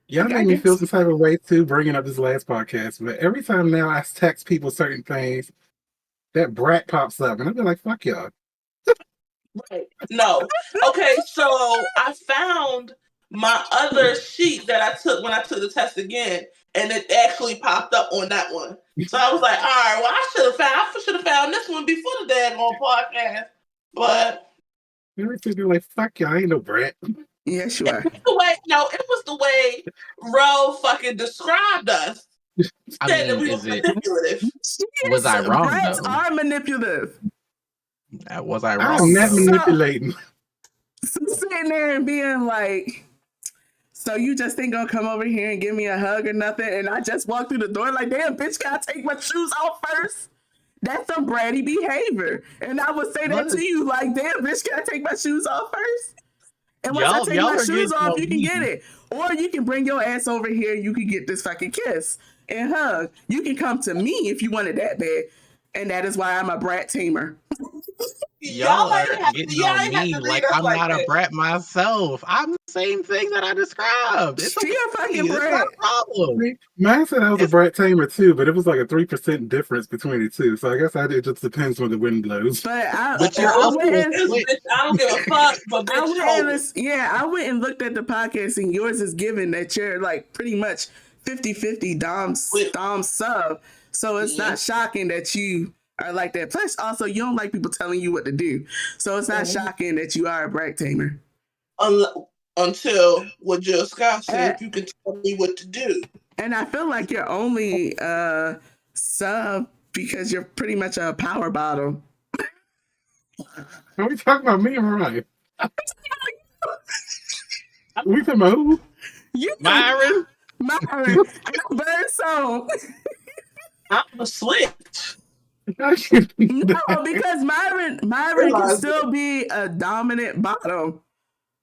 Y'all made me feel some type of way too, bringing up this last podcast. But every time now I text people certain things, that brat pops up, and I've been like, "Fuck y'all." Right. No. Okay, so I found my other sheet that I took when I took the test again, and it actually popped up on that one. So I was like, all right, well, I should have found this one before the daggone podcast. But everything like, fuck y'all, I ain't no brat. Yes, you are. It was the way Ro fucking described us. I mean, that we were manipulative. Was I wrong? Brats are manipulative. Was I wrong? I'm not manipulating. So sitting there and being like, so you just ain't gonna come over here and give me a hug or nothing? And I just walked through the door like, damn, bitch, can I take my shoes off first? That's some bratty behavior. And I would say that to you, like, damn, bitch, can I take my shoes off first? And once I take my shoes off, you can get it. Or you can bring your ass over here, you can get this fucking kiss and hug. You can come to me if you want it that bad. And that is why I'm a brat tamer. Y'all are getting y'all on ain't have me to like read us I'm like not a that. brat myself. I'm the same thing that I described. It's She a fucking okay. It's not brat. a problem. Mine said I was a It's brat tamer too, but it was like a 3% difference between the two. So I guess it just depends when the wind blows. But but you're I also a went This split. bitch, I don't give a fuck, but I bitch, went hold and it. I went and looked at the podcast, and yours is given that you're like pretty much 50-50 Dom sub. So it's not shocking that you are like that. Plus, also you don't like people telling you what to do. So it's not shocking that you are a brat tamer. Until what Jill Scott said, Uh, if you can tell me what to do. and I feel like you're only sub because you're pretty much a power bottom. Are we talking about me or Mariah? We talking about who? You Myron, Myron, bird song. I'm a switch. I should be No, that. because Myron can Realize still be a dominant bottom.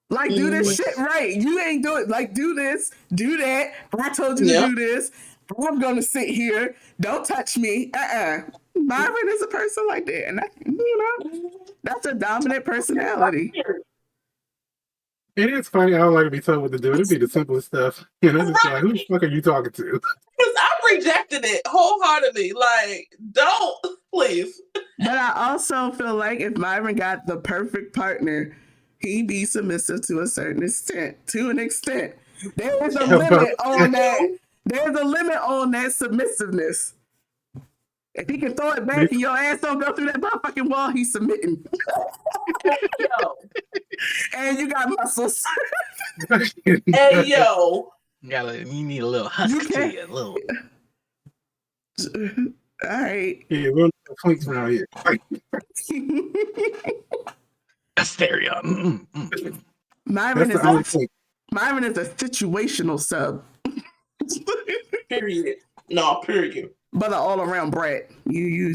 Like, do this but shit right. You ain't do it. Like, do this, do that. I told you to Yep. do this. I'm gonna sit here. Don't touch me. Myron is a person like that, and that's a dominant personality. It is funny. I don't like to be told what to do. It'd be the simplest stuff. You know, just like, who the fuck are you talking to? Because I rejected it wholeheartedly. Like, don't, please. But I also feel like if Myron got the perfect partner, he'd be submissive to a certain extent. To an extent, there is a limit on that. There's a limit on that submissiveness. If he can throw it back and your ass don't go through that motherfucking wall, he's submitting. Yo. And you got muscles. Hey, yo. you need a little husk to you, a little. All right. Yeah, we're twinks around here. Asterion. Myron That's is the only thing. Myron is a situational sub. Period. No, period. But an all around brat. You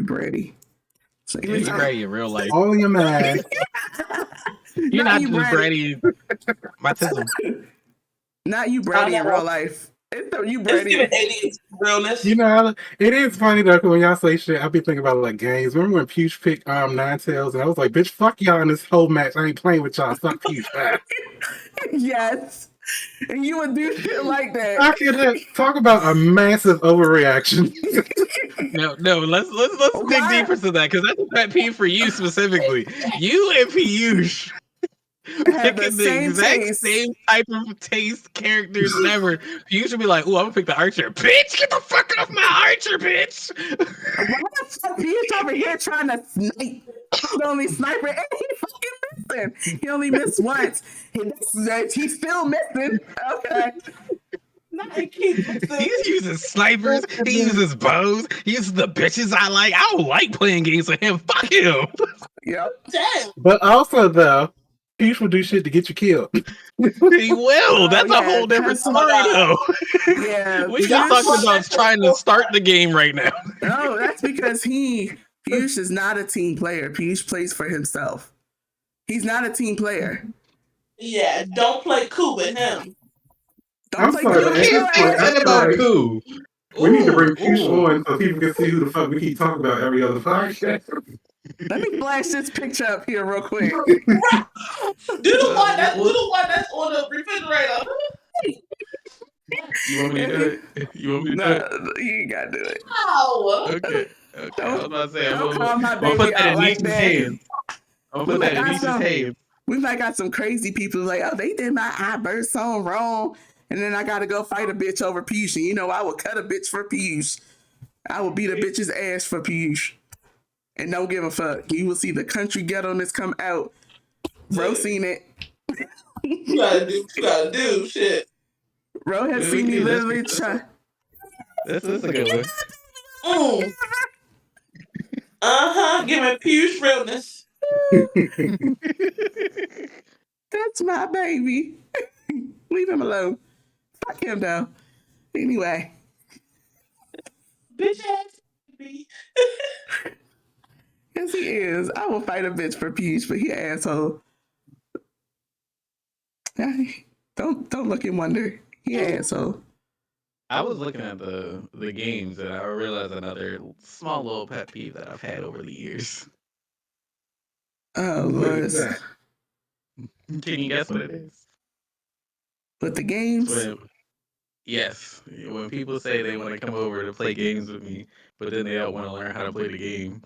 bratty. So He's bratty in real life. All your mind. You're not just bratty. Autism. Not you bratty in real life. It's you It's giving bratty. 80 realness. You know, it is funny though, 'cause when y'all say shit, I be thinking about like games. Remember when Puge picked Ninetales, and I was like, bitch, fuck y'all in this whole match. I ain't playing with y'all. Fuck Puge. Yes. And you would do shit like that. I can talk about a massive overreaction. No, let's dig deeper to that, because that's a pet peeve for you specifically. You and Piyush picking the exact same type of taste characters and ever. Piyush would be like, "Ooh, I'm gonna pick the archer." Bitch, get the fuck off my archer, bitch. Why the fuck Piyush over here trying to snipe? He's the only sniper, and he fucking missing. He only missed once. He's still missing. Okay. He's using snipers. He uses bows. He uses the bitches I like. I don't like playing games with him. Fuck him. Yep. Damn. But also, though, Puge will do shit to get you killed. He will. That's a whole different story, though. Yeah. We just talking about trying to start the game right now. No, that's because Piyush is not a team player. Piyush plays for himself. He's not a team player. Yeah, don't play cool with him. I'm sorry, but at this point, I feel like cool. we need to bring Puge on so people can see who the fuck we keep talking about every other podcast. Let me flash this picture up here real quick. Do the one that's on the refrigerator. You want me to do it? You want me to do it? You ain't gotta do it. Ow. Okay. I was about to say, Don't I'm call my gonna put baby that out in like Niche's that. hands. I'm gonna put that in Niche's hands. We might got some crazy people like, oh, they did my iBird song wrong. And then I gotta go fight a bitch over Piyush. And you know, I would cut a bitch for Piyush. I will beat a bitch's ass for Piyush. And don't give a fuck. You will see the country ghetto-ness come out. Bro seen it. You gotta do shit. Bro has seen me literally try. This is a good one. Giving Puge realness. That's my baby. Leave him alone. Fuck him though. Anyway. Bitch ass baby. Yes, he is. I will fight a bitch for Piyush, but he an asshole. Don't look and wonder. He an asshole. I was looking at the games and I realized another small little pet peeve that I've had over the years. Oh What Lord. is that? Can you guess what it is? With the games? Yes, when people say they want to come over to play games with me, but then they don't want to learn how to play the game.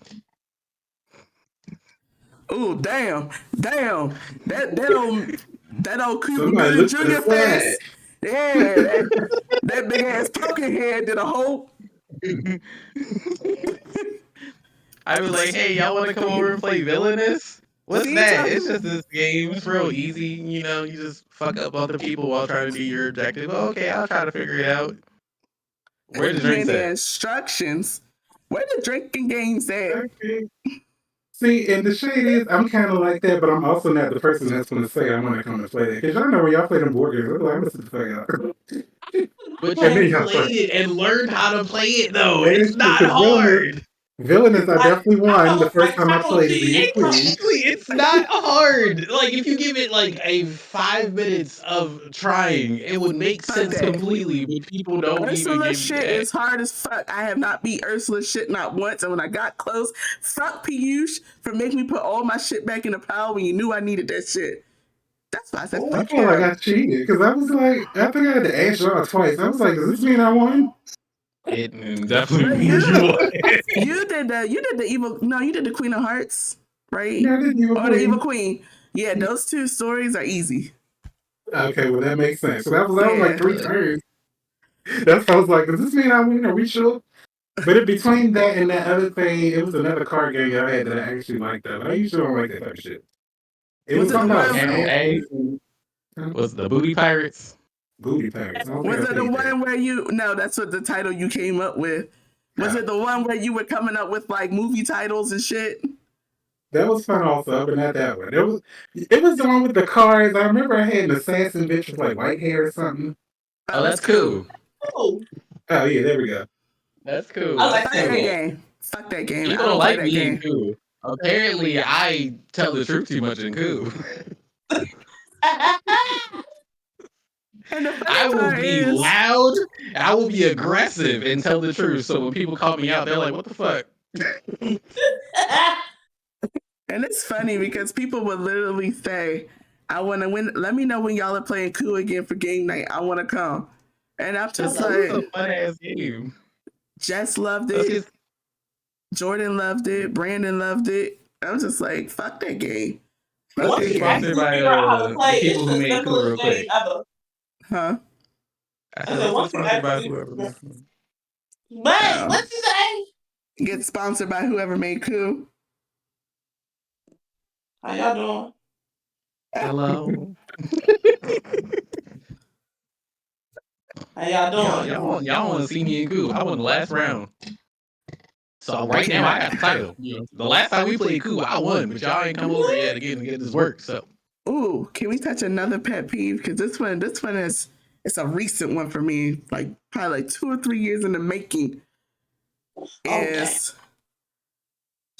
Oh damn. That old Cuba Somebody Gooding look to the Jr. side. face. Yeah, that big ass pumpkin head did a whole. I was like, hey, y'all want to come over and play Villainous? What's See, that? It's just this game. It's real easy. You know, you just fuck up other people while trying to do your objective. Oh, okay, I'll try to figure it out. Where the drinks many at? instructions. Where the drinking games at? Okay. See, and the shade is, I'm kind of like that, but I'm also not the person that's going to say I want to come and play that. Because y'all know when y'all play them board games, I'm like, I'm going to sit the fuck out. But And you then y'all played play. it and learned how to play it, though. That It's is true, not because hard. Villainous, I definitely won the first time I I played it, to be clear. Exactly, it's not hard. Like if you give it like a 5 minutes of trying, it would make sense that. completely. But people don't even Ursula give you shit that. is hard as fuck. I have not beat Ursula shit not once, and when I got close, fuck Piyush for making me put all my shit back in the pile when you knew I needed that shit. That's why I said I fuck felt like him. I cheated, because I was like, I think I had to ask y'all twice. I was like, does this mean I won? It definitely But means you won. you did the evil. No, you did the Queen of Hearts, right? Yeah, I didn't even Or the Evil win. Queen. Yeah, those two stories are easy. Okay, well, that makes sense. So that was Yeah. like 3 turns. That's why I was like, does this mean I win? Are we sure? But in between that and that other thing, it was another card game I had that I actually liked though. But I usually don't like that type of shit. It Was was it the something about one? MMA Huh? was the Booty Pirates. Booty Pirates. I don't think Was I it the played that. one where you? No, that's what the title you came up with. Was it the one where you were coming up with like movie titles and shit? That was fun also, but not that one. It was the one with the cars. I remember I had an assassin bitch with like white hair or something. Oh, that's cool. Oh, Oh yeah, there we go. That's cool. I That's like Fuck that that cool. game. game. Fuck that game. People I don't don't play like that me in game. Coup. Apparently, I tell the truth too much in Coup. And the funny I will part be is, loud. I will be aggressive and tell the truth. So when people call me out, they're like, "What the fuck?" and it's funny because people would literally say, "I want to win. Let me know when y'all are playing Coup again for game night. I want to come." And I'm just It was a like, fun ass game. Jess loved Let's it. get Jordan loved it. Brandon loved it. I'm just like, fuck that game. Fuck Once that you game. sponsored actually by figure out how to the play, people it's who the made Coup real simplest game quick. ever. Huh? I I said, said, let's get once you sponsored by actually, whoever. Wait, what you say? Get sponsored by whoever made Coup. How y'all doing? Hello. How y'all doing? Y'all want to see me in Coup? I won the last round. So right now I got the title. You know, the last time we played Coup, I won, but y'all ain't come over yet again to get this work. So Ooh, can we touch another pet peeve? Because this one is it's a recent one for me, like probably like 2 or 3 years in the making. Is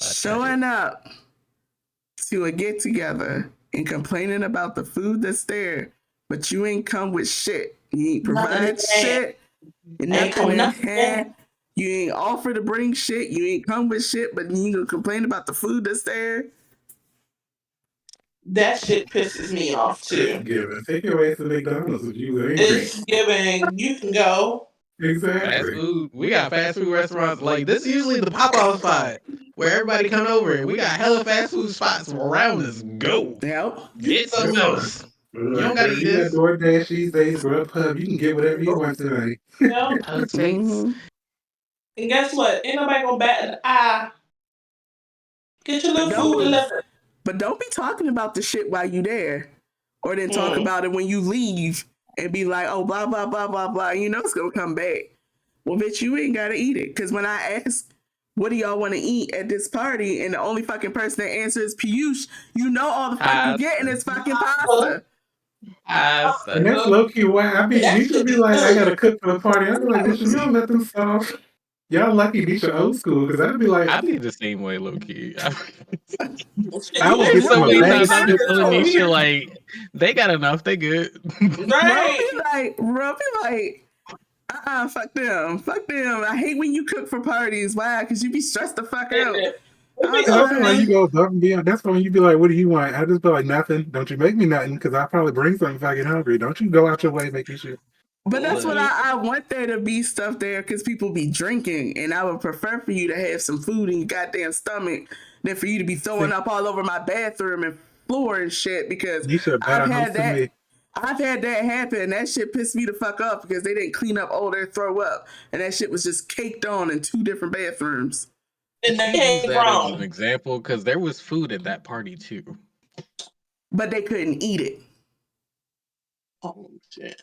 showing up to a get together and complaining about the food that's there, but you ain't come with shit. You ain't provide shit, and nothing in hand. You ain't offer to bring shit. You ain't come with shit, but you gonna complain about the food that's there. That shit pisses me off too. Given. Take your ass to McDonald's if you were angry. It's giving. You can go. fast Exactly. food, we got fast food restaurants. Like this is usually the pop off spot where everybody come over. We got hella fast food spots around us. Go Yep. get something else. You don't Like, gotta girl, eat you got this. DoorDash these days, Grubhub. You can get whatever you want tonight. No. Potatoes. And guess what? Ain't nobody gonna bat an eye. Get your little food delivered. But don't be talking about the shit while you there, or then talk about it when you leave and be like, oh, blah blah blah blah blah. You know it's gonna come back. Well, bitch, you ain't gotta eat it. Because when I ask, what do y'all want to eat at this party, and the only fucking person that answers is Piyush, you know all the fuck you're getting is fucking pasta. And that's low key why Nisha be like, I gotta cook for the party. I be like, Nisha, you don't let them starve. Y'all lucky Nisha old school, because I'd be like, I be the same way, low key. I would There's get so some many bag times of I've been chips. telling Nisha like they got enough, they good. Right. Bro be like, Fuck them. Fuck them. I hate when you cook for parties. Why? Because you be stressed the fuck out. Yeah. I'm I feel like you like, go above and beyond. That's when you be like, "What do you want?" I just be like, "Nothing. Don't you make me nothing, because I'll probably bring something if I get hungry. Don't you go out your way making shit." but that's what Look, I want there to be stuff there because people be drinking, and I would prefer for you to have some food in your goddamn stomach than for you to be throwing up all over my bathroom and floor and shit. Because You should I've better had host than that. me. I've had that happen. That shit pissed me the fuck off because they didn't clean up all their throw up, and that shit was just caked on in 2 different bathrooms. And they you use came that as an grown. example because there was food at that party too. But they couldn't eat it. Oh shit.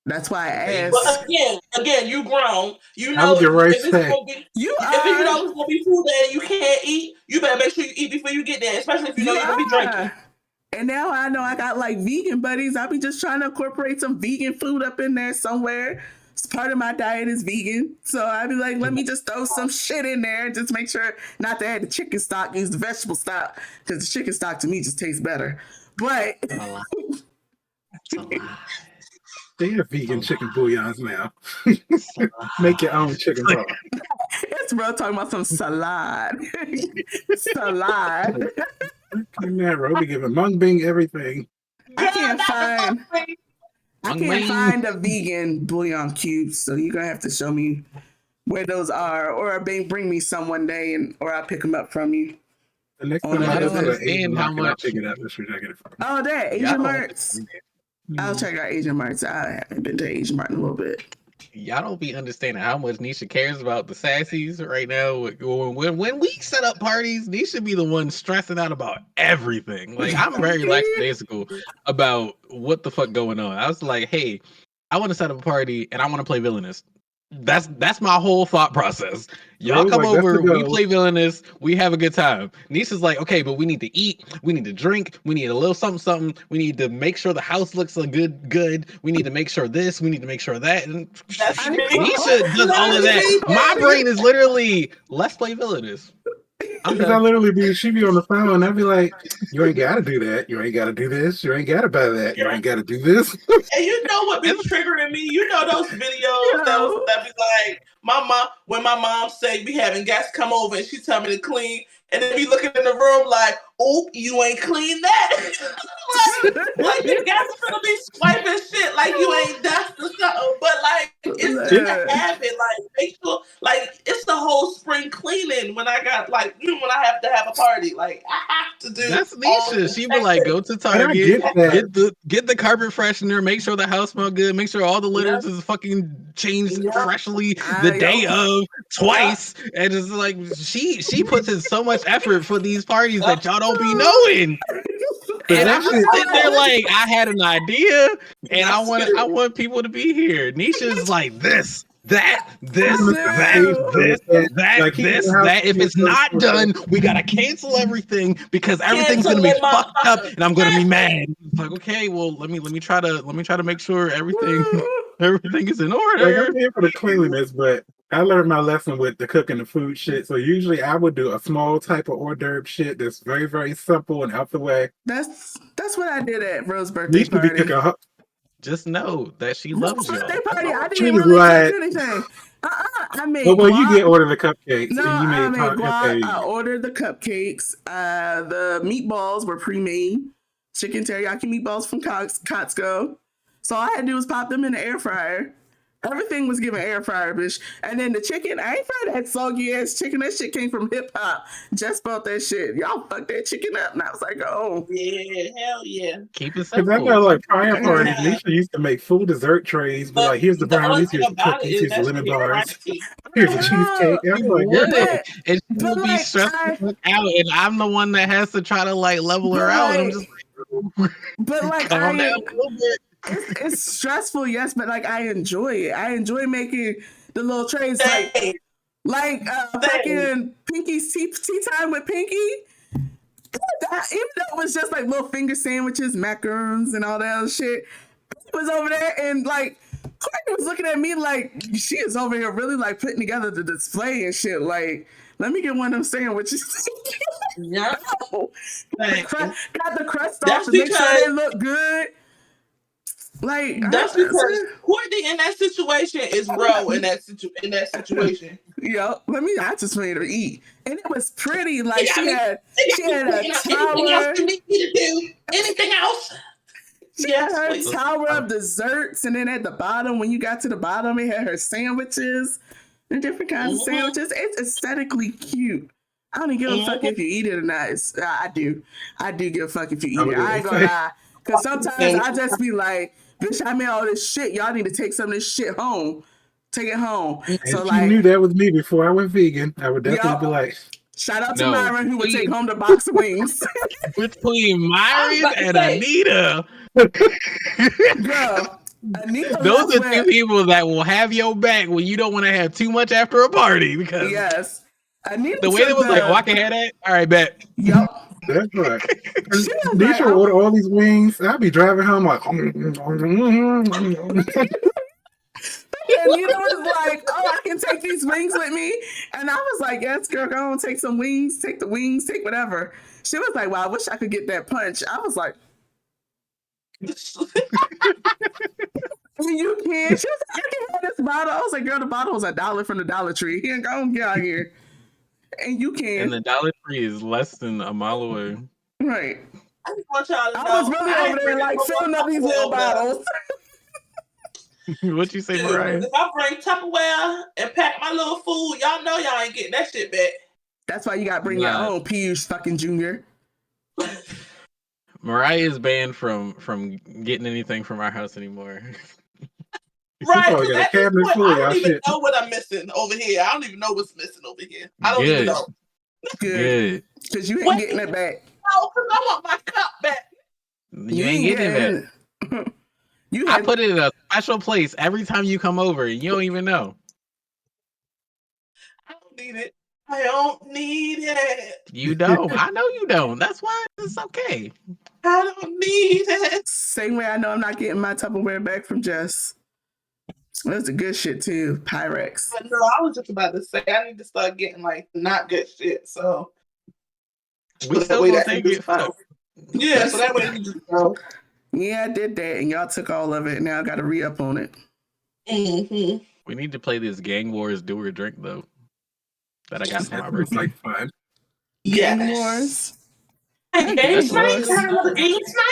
That's why I They But asked. again, you grown. You How know would your if race it's say? gonna be You if you know are. it's gonna be food there and you can't eat, you better make sure you eat before you get there, especially if you know You you're gonna be drinking. are. And now I know I got like vegan buddies. I'll be just trying to incorporate some vegan food up in there somewhere. It's part of my diet is vegan. So I'd be like, let me just throw some shit in there and just make sure not to add the chicken stock, use the vegetable stock, because the chicken stock to me just tastes better. But a lie. It's a lie. They have vegan chicken bouillons now. It's a Make your own lie. chicken broth. it's real talking about some salad. Salad. And that Roby giving mung bean everything. I can't That's the find fuck thing. I Mung can't bean. find a vegan bouillon cubes, so you're gonna have to show me where those are, or bring me some one day, and or I'll pick them up from you. The next On time I Y'all that. go don't to an Asian understand how market, I'll much. pick it up. That's where I get it from. Oh, that Y'all Asian don't, Marts. I'll check out Asian Marts. I haven't been to Asian Mart in a little bit. y'all don't be understanding how much Nisha cares about the sassies right now. When we set up parties, Nisha be the one stressing out about everything. Like I'm very lackadaisical about what the fuck going on. I was like, hey, I want to set up a party and I want to play villainous. That's my whole thought process. Y'all Roby's come like, that's the over, we goal. play villainous, we have a good time. Nisha's like, okay, but we need to eat, we need to drink, we need a little something, something. We need to make sure the house looks a good. We need to make sure this, we need to make sure that. And That's me. Nisha does all of Literally that. me. My brain is literally let's play villainous. I'm Because I done. literally be, she be on the phone, and I'd be like, "You ain't got to do that. You ain't got to do this. You ain't got to buy that. You ain't got to do this." And you know what be And triggering me? You know those videos You know, that be like my mom when my mom say we having guests come over and she tell me to clean and then be looking in the room like, "Oh, you ain't clean that." like your guests gonna be swiping shit like you ain't dust or something. But like it's just a habit. Like make sure like it's the whole spring cleaning when I got like when I have to have a party. Like I have to do that's all Nisha. the She be like, go to And I Target, get that. get the carpet freshener, make sure the house smell good, make sure all the Yep. litters is fucking changed Yep. freshly the day of twice. And it's like she puts in so much effort for these parties that y'all don't be knowing. But And that I'm just shit, sitting there like, I had an idea, and I That's want people to be here. Nisha's like this, that, this, Mr. that, Sage, this, like he in this, the house that. If with it's not done, we gotta cancel everything because everything's gonna be canceling fucked up, motherfucker. and I'm gonna be mad. It's like, okay, well, let me try to make sure everything is in like I'm order. here for the cleanliness, but I learned my lesson with the cooking the food shit. So usually I would do a small type of hors d'oeuvre shit that's very, very simple and out the way. that's what I did at Rose's birthday Needs to be party. cooking. Just know that she Rose's loves birthday y'all. That's party, I all. didn't She even was really cook like, anything. I "Well, made well, you guac. did order the cupcakes, No, and you I made made guac. okay." I ordered the cupcakes. The meatballs were pre-made. Chicken teriyaki meatballs from Costco. So all I had to do was pop them in the air fryer. Everything was given air fryer, bitch. And then the chicken, I ain't fried that soggy ass chicken. That shit came from Hip Hop. Just bought that shit. Y'all fucked that chicken up. And I was like, oh. Yeah, hell yeah. Keep it Because I simple. know, like, prior Every parties, time. Nisha used to make full dessert trays, but But like, here's the the only brownies, thing here's the about it cookies, is here's the that lemon shit is bars, pricey. here's the cheesecake. She I'm like, would, girl, and she But would be like, stressed the fuck out, and I'm the one that has to try to like level her but out, and I'm like, just like, but like, calm down a little bit. it's stressful, yes, but like I enjoy it. I enjoy making the little trays, Same. fucking Pinky's tea time with Pinky. Even though it was just like little finger sandwiches, macarons, and all that other shit, Pinky was over there and like Courtney was looking at me like she is over here really like putting together the display and shit. Like, let me get one of them sandwiches. Yeah. No. Same. Got the crust off That's to make sure because they look good. Like, That's because Courtney in that situation is Ro in that situation. Yo, I just made her eat. And it was pretty. Like She she had a anything else tower. you need me to do? Anything else? She Yes, had her please. tower of desserts, and then at the bottom, when you got to the bottom, it had her sandwiches and different kinds of sandwiches. It's aesthetically cute. I don't even give a fuck if you eat it or not. I do. I do give a fuck if you eat it. I ain't gonna lie. Because sometimes I just be like, bitch, I made all this shit. Y'all need to take some of this shit home. Take it home. And so if like, you knew that was me before I went vegan, I would definitely be like, shout out to Myron who would take home the box of wings. Between Myron and Anita. Girl, Anita those are two people that will have your back when you don't want to have too much after a party. Because Anita the way it was like, oh, I can have that. All right, bet. Yep. That's right. Nisha would order all these wings. I'd be driving home like, and Nina was like, oh, I can take these wings with me. And I was like, yes, girl, go on, take some wings, take the wings, take whatever. She was like, well, I wish I could get that punch. I was like, you can. She was like, I can have this bottle. I was like, girl, the bottle was $1 from the Dollar Tree. Here, go and get out here. And you can. And the Dollar Tree is less than a mile away. Right. I just want y'all to know. I was really over there like filling up these little bottles. What you say, Mariah? If I bring Tupperware and pack my little food, y'all know y'all ain't getting that shit back. That's why you got to bring your own Piyush fucking Junior. Mariah is banned from getting anything from our house anymore. Right, because at this point, I don't even know what I'm missing over here. I don't even know what's missing over here. I don't even know. Good. Because you ain't getting it back. No, because I want my cup back. You ain't getting it back. I put it in a special place every time you come over, and you don't even know. I don't need it. I don't need it. You don't. I know you don't. That's why it's okay. I don't need it. Same way I know I'm not getting my Tupperware back from Jess. That's a good shit too. Pyrex. No, I was just about to say I need to start getting like not good shit. So we still gonna take it. Yeah, so that way you just go. Yeah, I did that, and y'all took all of it. Now I got to re-up on it. Mm-hmm. We need to play this Gang Wars Do or Drink though. That I got from my birthday. Like fun. Gang Wars. Games night?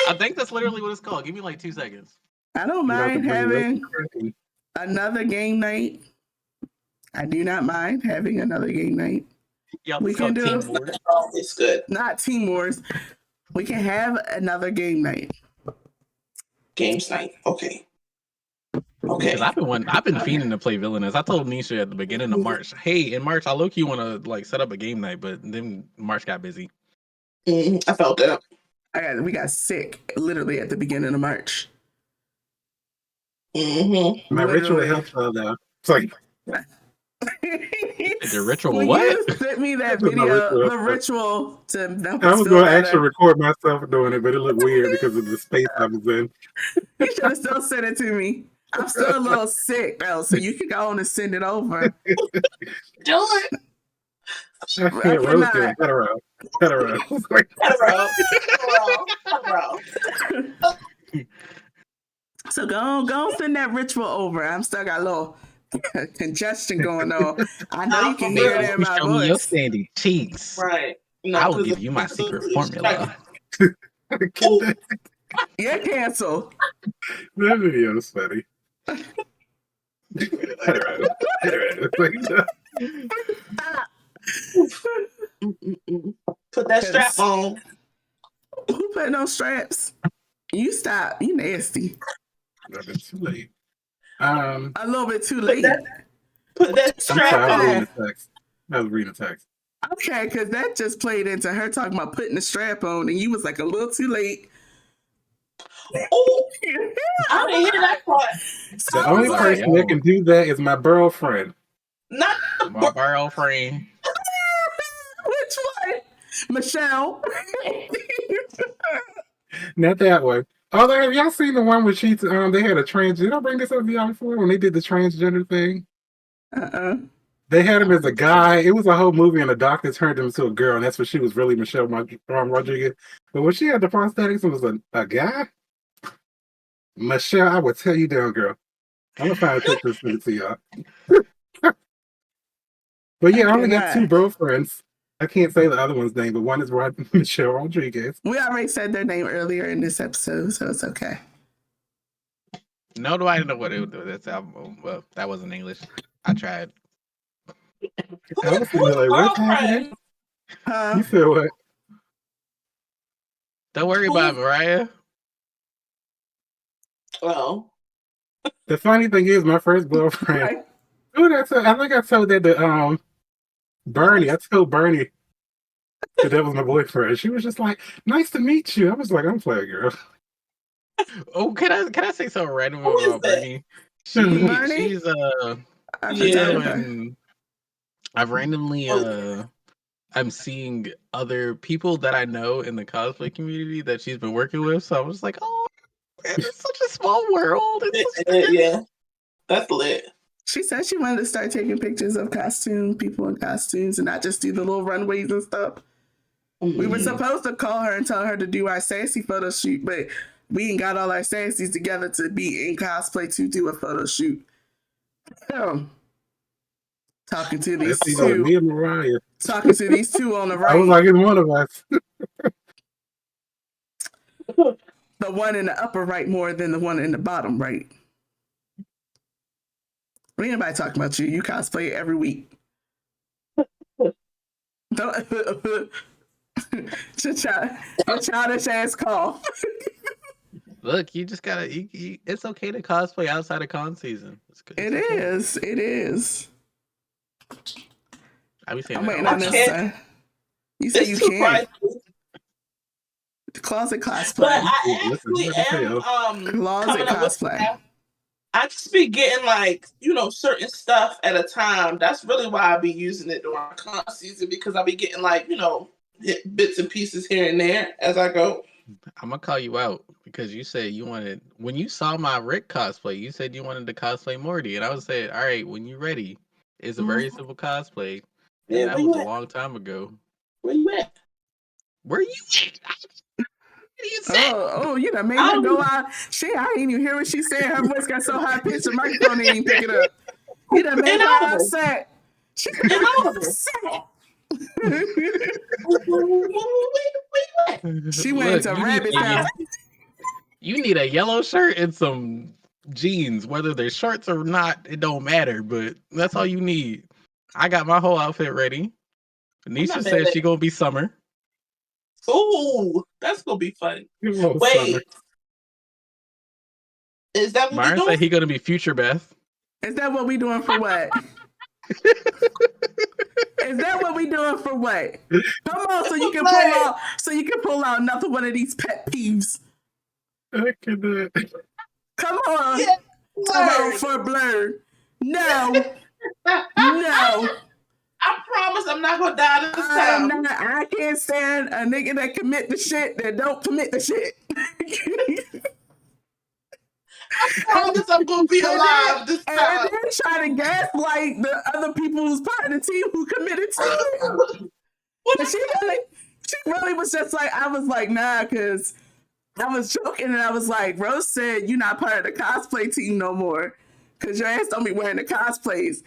I think that's literally what it's called. Give me like 2 seconds. I don't mind having another game night. I do not mind having another game night. We can do Team Wars. It's good. Not Team Wars. We can have another game night. Games night. Okay. Okay. I've been fiending to play Villainous. I told Nisha at the beginning of March, hey, in March I low-key want to like set up a game night, but then March got busy. I felt that. We got sick literally at the beginning of March. My ritual helps though. It's like the ritual when what? You sent me that video, the ritual to I was going to actually record myself doing it, but it looked weird because of the space I was in. You should have still sent it to me. I'm still a little sick, though, so you can go on and send it over. Do it. I can't roast it. Cut her out. Cut her out. Cut her out. So go send that ritual over. I'm still got a little congestion going on. I know you can hear it in my voice. Your sandy cheeks. Right. No, I will give you my secret formula. You're canceled. That video is funny. Put that strap on. Who put no straps? You stop. You nasty. A bit too late. A little bit too late. Put that strap on. I was reading the text. Okay, because that just played into her talking about putting the strap on, and you was like a little too late. Oh, I didn't hear that part. The only person that can do that is my girlfriend. Not my girlfriend. Which one? Michelle. Not that one. Although, have y'all seen the one where they had a trans? Did I bring this up to y'all before when they did the transgender thing? They had him as a guy. It was a whole movie, and the doctor turned him into a girl, and that's what she was really, Michelle Rodriguez. But when she had the prosthetics, it was a guy. Michelle, I will tell you down, girl. I'm gonna find a picture and send it to y'all. But yeah, I only got 2 girlfriends. I can't say the other one's name, but one is Michelle Rodriguez. We already said their name earlier in this episode, so it's okay. No, do I know what it was? Well, that wasn't English. I tried. I was sitting there like, what's happening? You said what? Don't worry about Mariah. Oh. The funny thing is, my first girlfriend. I think I told that to Bernie. I told Bernie that was my boyfriend. She was just like, "Nice to meet you." I was like, "I'm playing, girl." Oh, can I say something random about Bernie? Bernie? She's Yeah. I've randomly I'm seeing other people that I know in the cosplay community that she's been working with. So I was like, oh, it's such a small world. Yeah, that's lit. She said she wanted to start taking pictures of people in costumes and not just do the little runways and stuff. Mm-hmm. We were supposed to call her and tell her to do our sassy photo shoot, but we ain't got all our sassies together to be in cosplay to do a photo shoot. Talking to these two. Me and Mariah. Talking to these two on the right. I was like, it's one of us. The one in the upper right more than the one in the bottom right. Ain't nobody talking about you. You cosplay every week. Don't your childish ass call. Look, you just gotta. It's okay to cosplay outside of con season. It is. I be saying I'm waiting on this. You say you can't. The closet cosplay. But I actually am closet cosplay. I just be getting like, certain stuff at a time. That's really why I be using it during con season, because I be getting like, bits and pieces here and there as I go. I'm gonna call you out because you said you wanted, when you saw my Rick cosplay, you said you wanted to cosplay Morty, and I was saying, all right, when you're ready, it's a very simple cosplay. And yeah, that was a long time ago. Where you at? Where you at? You done made her go out. I didn't even hear what she said. Her voice got so high pitched, the microphone didn't even pick it up. You done made her upset. She upset. She went into rabbit house. You need a yellow shirt and some jeans, whether they're shorts or not, it don't matter. But that's all you need. I got my whole outfit ready. Nisha says she gonna be summer. Ooh, that's gonna be fun. Wait, summer. Is that what Myron said he gonna be future Beth? Is that what we doing for what? Is that what we doing for what? Come on, so you can pull out another one of these pet peeves. I cannot. Come on. Yeah, come on for Blur. No. I promise I'm not gonna die this time. I can't stand a nigga that commit the shit that don't commit the shit. I promise I'm gonna be alive this time. And then try to gaslight the other people who's part of the team who committed to it. But she really was just like, I was like, nah, because I was joking and I was like, Rose said you're not part of the cosplay team no more because your ass don't be wearing the cosplays.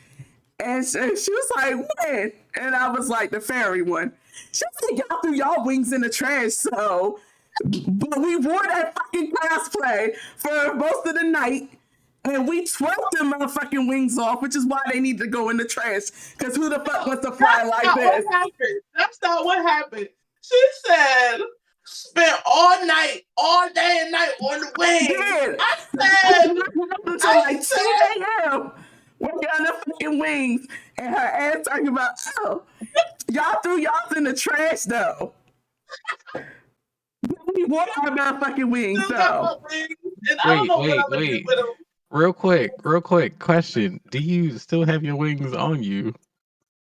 And she was like, when? And I was like, the fairy one. She said, y'all threw y'all wings in the trash, so. But we wore that fucking cosplay for most of the night. And we twirled them motherfucking wings off, which is why they need to go in the trash. Because who the fuck wants to fly like this? That's not what happened. She said, spent all night, all day and night on the wings. Yeah. I said, until like 2 a.m. working on the fucking wings, and her ass talking about, y'all threw y'all in the trash though. We wore our motherfucking wings though. Wait. Real quick question. Do you still have your wings on you?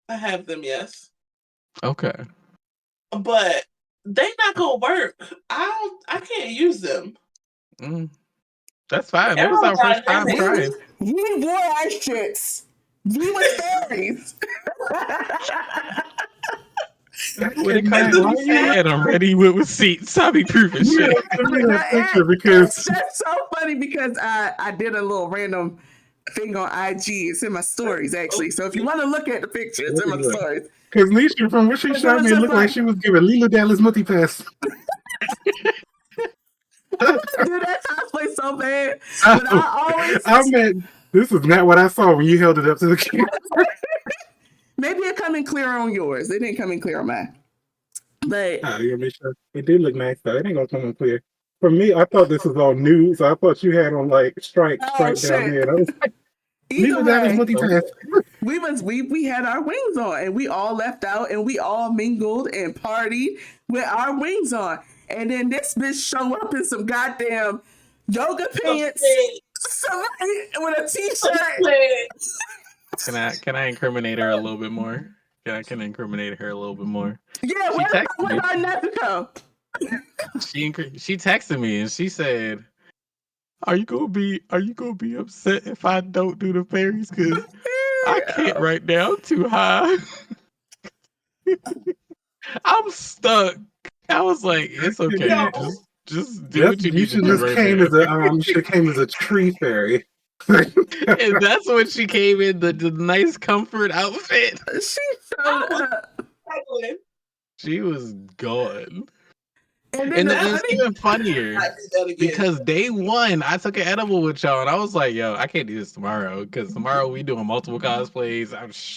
I have them, yes. Okay. But they not gonna work. I can't use them. That's fine. That was our first time trying. We wore our shits. We were fairies. When it comes to me saying I'm ready with receipts, I be proving Yeah, shit. send me that picture It's because just so funny because I did a little random thing on IG. It's in my stories actually. So if you want to look at the picture, it's in my stories. because Nisha, from what she But it showed was me, it just looked like like- she was giving Lila Dallas multi pass. I want to do that cosplay so bad, but I always meant this is not what I saw when you held it up to the camera. maybe it come in clear on yours. It didn't come in clear on mine. But Oh, yeah, make sure. It did look nice though. It ain't gonna come in clear. For me, I thought this was all new, so I thought you had on like stripe down shit. there. And I was like, Either Lila Dallas way, multi pass. we had our wings on and we all left out and we all mingled and partied with our wings on. And then this bitch show up in some goddamn yoga pants, somebody with a t-shirt. Can I incriminate her a little bit more? Can I incriminate her a little bit more? Yeah, She where the fuck texted me. was our Nezuko? She texted me and she said, Are you gonna be upset if I don't do the fairies? Cause I can't right now. I'm too high. I'm stuck. I was like, it's okay. No. Just do what you You need to should do just right came now. as should have came as a tree fairy. And that's when she came in the nice comfort outfit. She showed up. She was gone. And then And the it's funny, even funnier because day one, I took an edible with y'all, and I was like, "Yo, I can't do this tomorrow because tomorrow we doing multiple cosplays.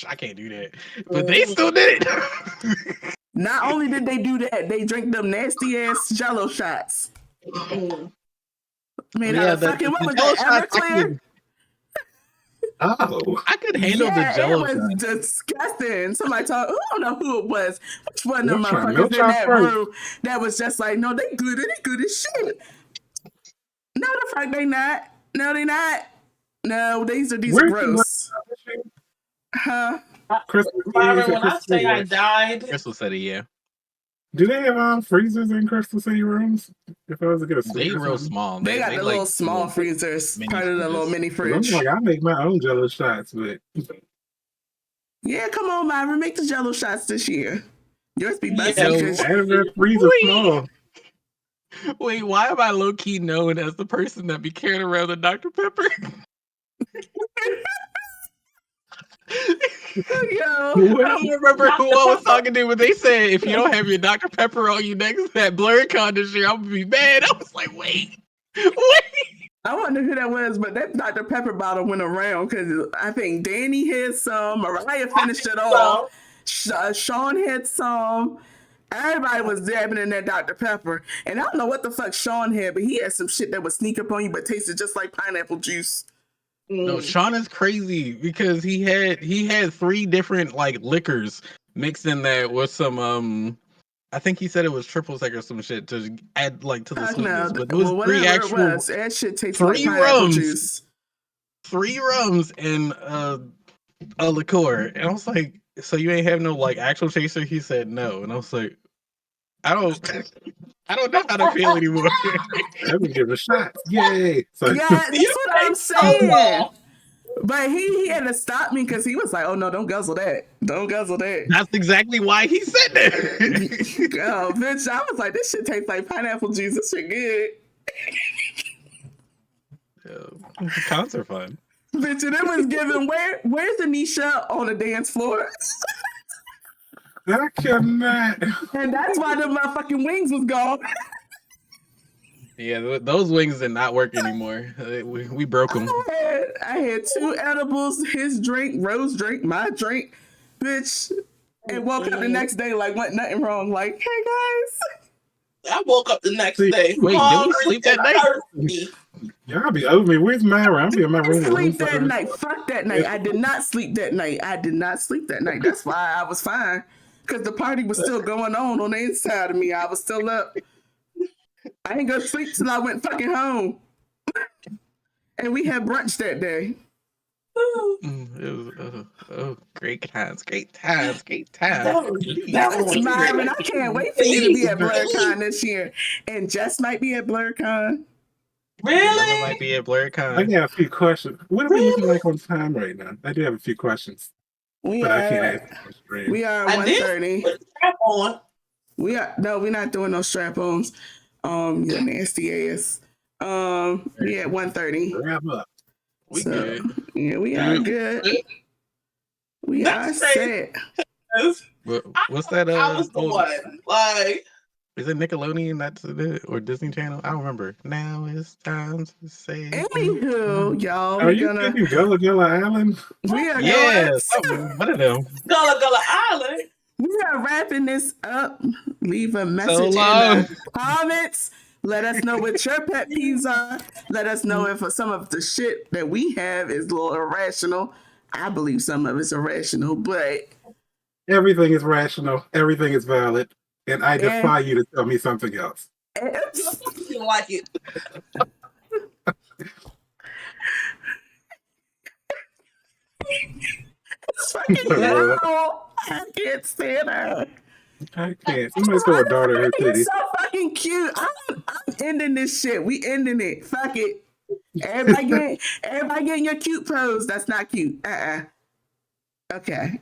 I can't do that." But they still did it. not only did they do that, they drank them nasty ass Jello shots. Made out of fucking what was Jello that? shots, Everclear. Oh, I could handle the Yeah, Jello it was shot. disgusting. Somebody told, I don't know who it was. Which one of them Milk shot, motherfuckers milk in shot that first. room that was just like, no, they good as shit. No, the fuck they not. No, they not. No, these are Where's the gross. Huh? Christmas Byron, Eve at when I Crystal say City? I died, Crystal said it, yeah. Do they have freezers in Crystal City rooms? If I was to get a They sweet or real something? small. They got the little like small little freezers, mini part of the little fridges. mini 'Cause fridge. I'm like, I make my own Jello shots, but Yeah, come on, Myron, make the Jello shots this year. Yours be busted Yeah. because out of that freezer Wait. small. Wait, why am I low key known as the person that be carrying around the Dr. Pepper? yo, What? I don't remember who I was talking to, but they said if you don't have your Dr. Pepper on you next to that BlurredCon this year, I'm gonna be mad. I was like, wait. I wonder who that was, but that Dr. Pepper bottle went around because I think Danny had some, Mariah finished it off, Sean had some. Everybody was dabbing in that Dr. Pepper. And I don't know what the fuck Sean had, but he had some shit that would sneak up on you but tasted just like pineapple juice. No, Sean is crazy because he had 3 different like liquors mixed in there with some I think he said it was triple sec or some shit to add like to the Fuck no. sweetness. But it was Well, 3 whatever it actual was, that shit tasted like 3 pineapple rums. juice. 3 rums and a liqueur. And I was like, so you ain't have no like actual chaser? He said no. And I was like, I don't know how to feel anymore. I would give it a shot. Yay! So, Yeah, that's what I'm saying. But he had to stop me because he was like, oh no, don't guzzle that. Don't guzzle that. That's exactly why he said that. Oh, bitch, I was like, this shit tastes like pineapple juice. This shit good. Cons are fun. Bitch, and it was given, where's Anisha on the dance floor? I cannot. And that's why the motherfucking wings was gone. Yeah, those wings did not work anymore. We broke them. I had 2 edibles, his drink, Rose drink, my drink, bitch. And woke up the next day like, what, nothing wrong. Like, hey guys. I woke up the next day. Wait, did we sleep that night? Y'all be over me. Where's Myra? I'll be in my room. Sleep that night. Fuck that night. I did not sleep that night. That's why I was fine. Because the party was still going on the inside of me. I was still up. I ain't gonna sleep till I went fucking home. And we had brunch that day. It was, great times. That That's was Myron. I can't wait for you to be at BlurredCon this year. And Jess might be at BlurredCon. Really? Might be at I BlurredCon. got a few questions. What are we looking like on time right now? I do have a few questions, We but I can't are ask them on stream. we are I did. 1:30. But strap on. We're not doing no strap-ons. Your nasty ass. We at 1:30. Wrap up. We So good. yeah, we are good. We are That's crazy. set. What's that? I was the one. Like, Is it Nickelodeon? That's it, or Disney Channel? I don't remember. Now it's time to say. Anywho, y'all, Are you thinking Gullah Gullah Island? we are Yeah, going. one of them. Gullah Gullah Island. We are wrapping this up. Leave a message So in long. the comments. Let us know what your pet peeves are. Let us know if some of the shit that we have is a little irrational. I believe some of it's irrational, but Everything is rational. Everything is valid. And I defy you to tell me something else. You didn't like it. It's fucking girl. I can't stand her. I can't. Somebody throw a dart at her titty. It's so fucking cute. I'm ending this shit. We ending it. Fuck it. Everybody getting your cute pose. That's not cute. Okay.